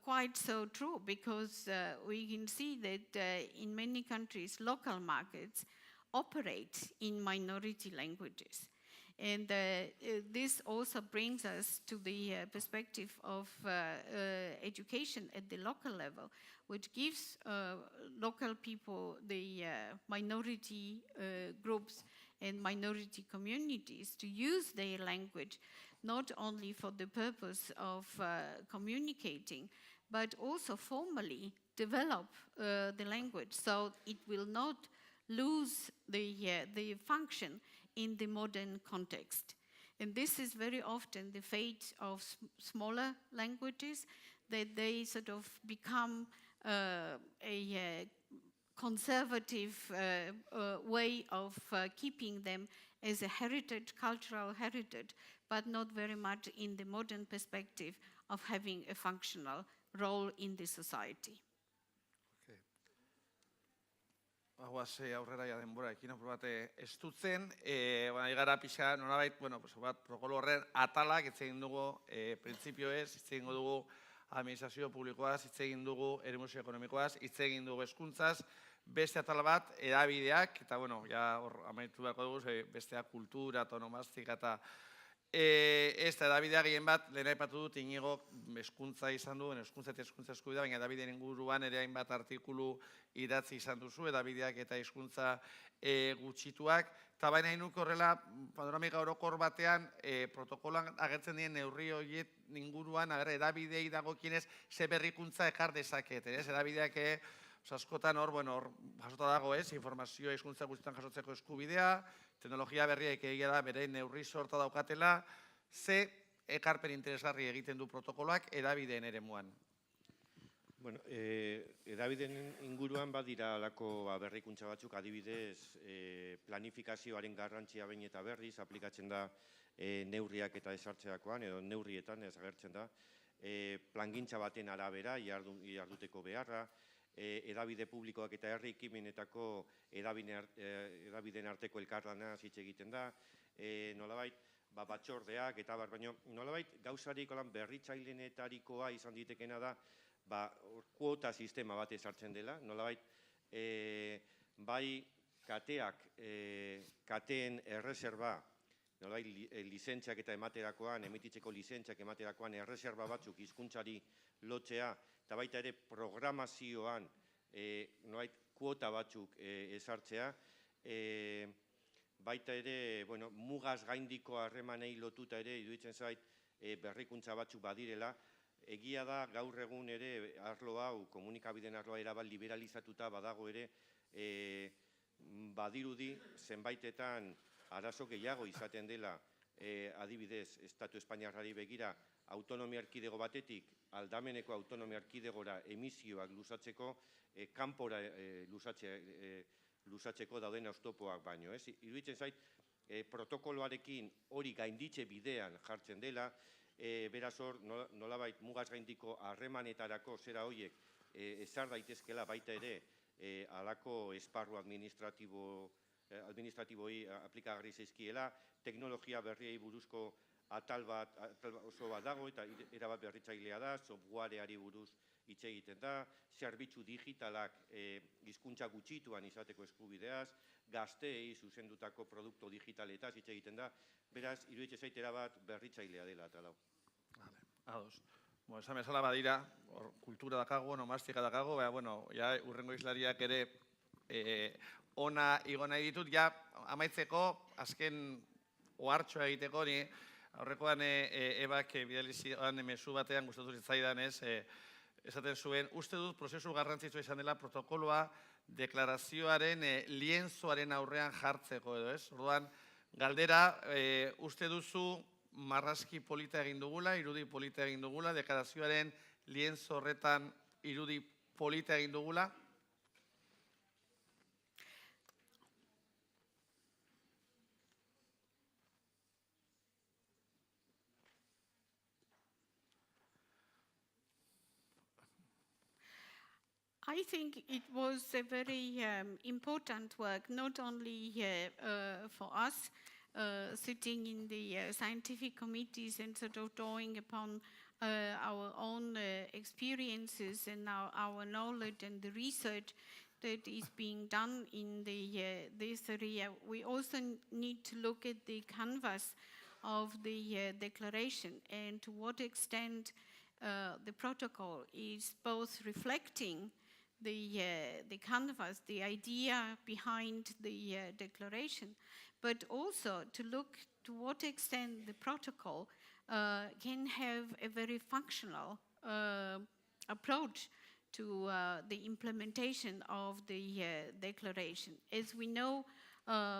quite so true because we can see that in many countries, local markets operate in minority languages. And this also brings us to the perspective of education at the local level, which gives local people, the minority groups and minority communities to use their language, not only for the purpose of communicating, but also formally develop the language so it will not lose the function in the modern context. And this is very often the fate of smaller languages, that they sort of become a conservative way of keeping them as a heritage, cultural heritage, but not very much in the modern perspective of having a functional role in the society. Aguaz aurrera ja denborarekin, apur bat estutzen, igara pixa, nolabait, protokolo horren atalak, hitz egin dugu printzipioez, hitz egin dugu administrazio publikoaz, hitz egin dugu eremu ekonomikoaz, hitz egin dugu hezkuntzaz, beste atal bat, erabideak, eta ja hor amaitu beharko dugu, besteak kultura, tonomastika eta ez da edabidea gehien bat, lehen aipatu dut, Inigo hezkuntza izan duen, hezkuntza eta hezkuntza eskubidea, baina edabideen inguruan ere hainbat artikulu idatzi izan duzu, edabideak eta hezkuntza gutxituak, eta baina inuko horrela, panoramika orokor batean, protokoloan agertzen dien neurri horiek inguruan, edabidei dagokienez, ze berrikuntza ekar dezakete, edabideak askotan hor, jasota dago informazioa hizkuntza guztietan jasotzeko eskubidea, teknologia berriak egia da bere neurri sorta daukatela, ze ekarpen interesgarri egiten du protokoloak edabideen eremuan? Bueno, edabideen inguruan badira alako berrikuntza batzuk, adibidez planifikazioaren garrantzia behin eta berriz aplikatzen da neurriak eta esartzeakoan, edo neurrietan ez agertzen da, plangintza baten arabera, jarduteko beharra, edabide publikoak eta herri ekimenetako edabideen arteko elkarlana hitz egiten da, nolabait batzordeak eta baina nolabait gauzarik berritzaileenetarikoa izan ditekena da kuota sistema bat ezartzen dela, nolabait bai kateen erreserba, nolabait lizentziak eta ematerakoan, emititzeko lizentziak ematerakoan erreserba batzuk hizkuntzari lotzea, eta baita ere programazioan kuota batzuk ezartzea, baita ere mugaz gaindiko harremanei lotuta ere iruditzen zait berrikuntza batzuk badirela, egia da gaur egun ere arlo hau, komunikabideen arloa erabat liberalizatuta badago ere, badirudi zenbaitetan arazo gehiago izaten dela, adibidez, Estatu Espainiarrari begira, autonomia erkidego batetik, aldameneko autonomia erkidegora emisioak luzatzeko, kanpora luzatzeko dauden oztopoak baino. Iruditzen zait, protokoloarekin hori gainditze bidean jartzen dela, beraz hor, nolabait mugaz gaindiko harremanetarako zera horiek ezar daitezkela baita ere halako esparru administratiboi aplikagarri zaizkiela, teknologia berriei buruzko atal oso bat dago eta erabat berritzailea da, softwareari buruz hitz egiten da, zerbitzu digitalak hizkuntza gutxituan izateko eskubideaz, gazteei zuzendutako produktu digitaletaz hitz egiten da, beraz, iruditzen zait erabat berritzailea dela eta lau. Ados. Esan bezala badira, kultura dakago, nomastika dakago, urrengo islariak ere ona igo nahi ditut, amaitzeko, azken ohartxoa egiteko, ni aurrekoan ebak bidalizioan mezu batean gustatu zitzaidan esaten zuen, uste dut prozesu garrantzitsua izan dela protokoloa deklarazioaren lienzoaren aurrean jartzeko edo, ez? Orduan, galdera, uste duzu marrazki polita egin dugula, irudi polita egin dugula, deklarazioaren lienzo horretan irudi polita egin dugula? I think it was a very important work, not only for us sitting in the scientific committees and sort of drawing upon our own experiences and our knowledge and the research that is being done in this area. We also need to look at the canvas of the declaration and to what extent the protocol is both reflecting the canvas, the idea behind the declaration, but also to look to what extent the protocol can have a very functional approach to the implementation of the declaration. As we know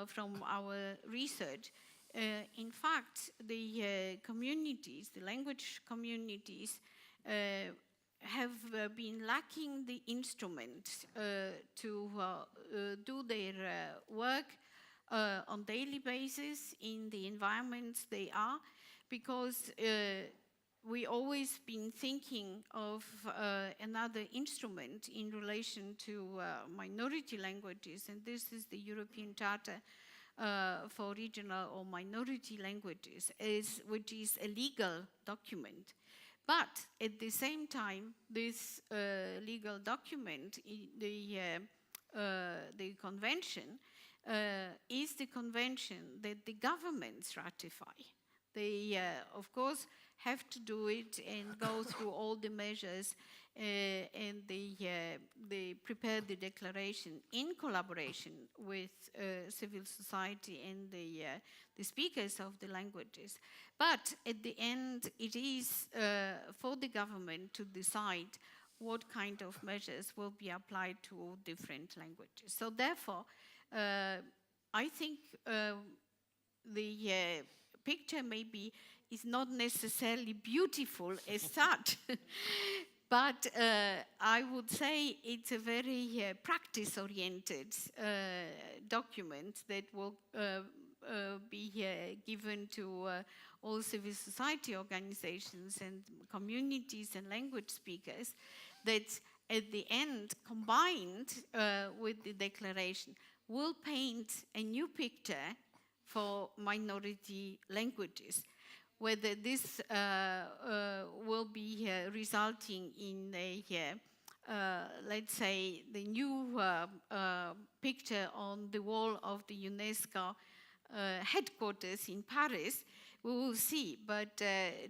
from our research, in fact, the communities, the language communities, have been lacking the instruments to do their work on daily basis in the environments they are, because we always been thinking of another instrument in relation to minority languages, and this is the European Charter for Regional or Minority Languages, which is a legal document. But at the same time, this legal document, the convention, is the convention that the governments ratify. They, of course, have to do it and go through all the measures, and they prepare the declaration in collaboration with civil society and the speakers of the languages. But at the end, it is for the government to decide what kind of measures will be applied to all different languages. So therefore, I think the picture maybe is not necessarily beautiful as such, but I would say it's a very practice-oriented document that will be given to all civil society organizations and communities and language speakers, that at the end, combined with the declaration, will paint a new picture for minority languages. Whether this will be resulting in a, let's say, the new picture on the wall of the UNESCO headquarters in Paris, we will see. But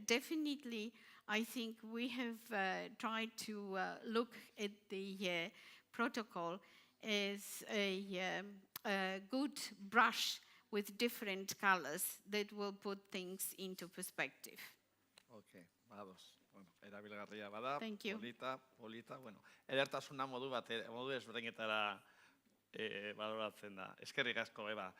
definitely, I think we have tried to look at the protocol as a good brush with different colors that will put things into perspective. Ok, badoz. Bueno, erabilgarria bada, Thank you. polita, bueno, edertasuna modu ezberdinetara baloratzen da. Eskerrik asko, Eba.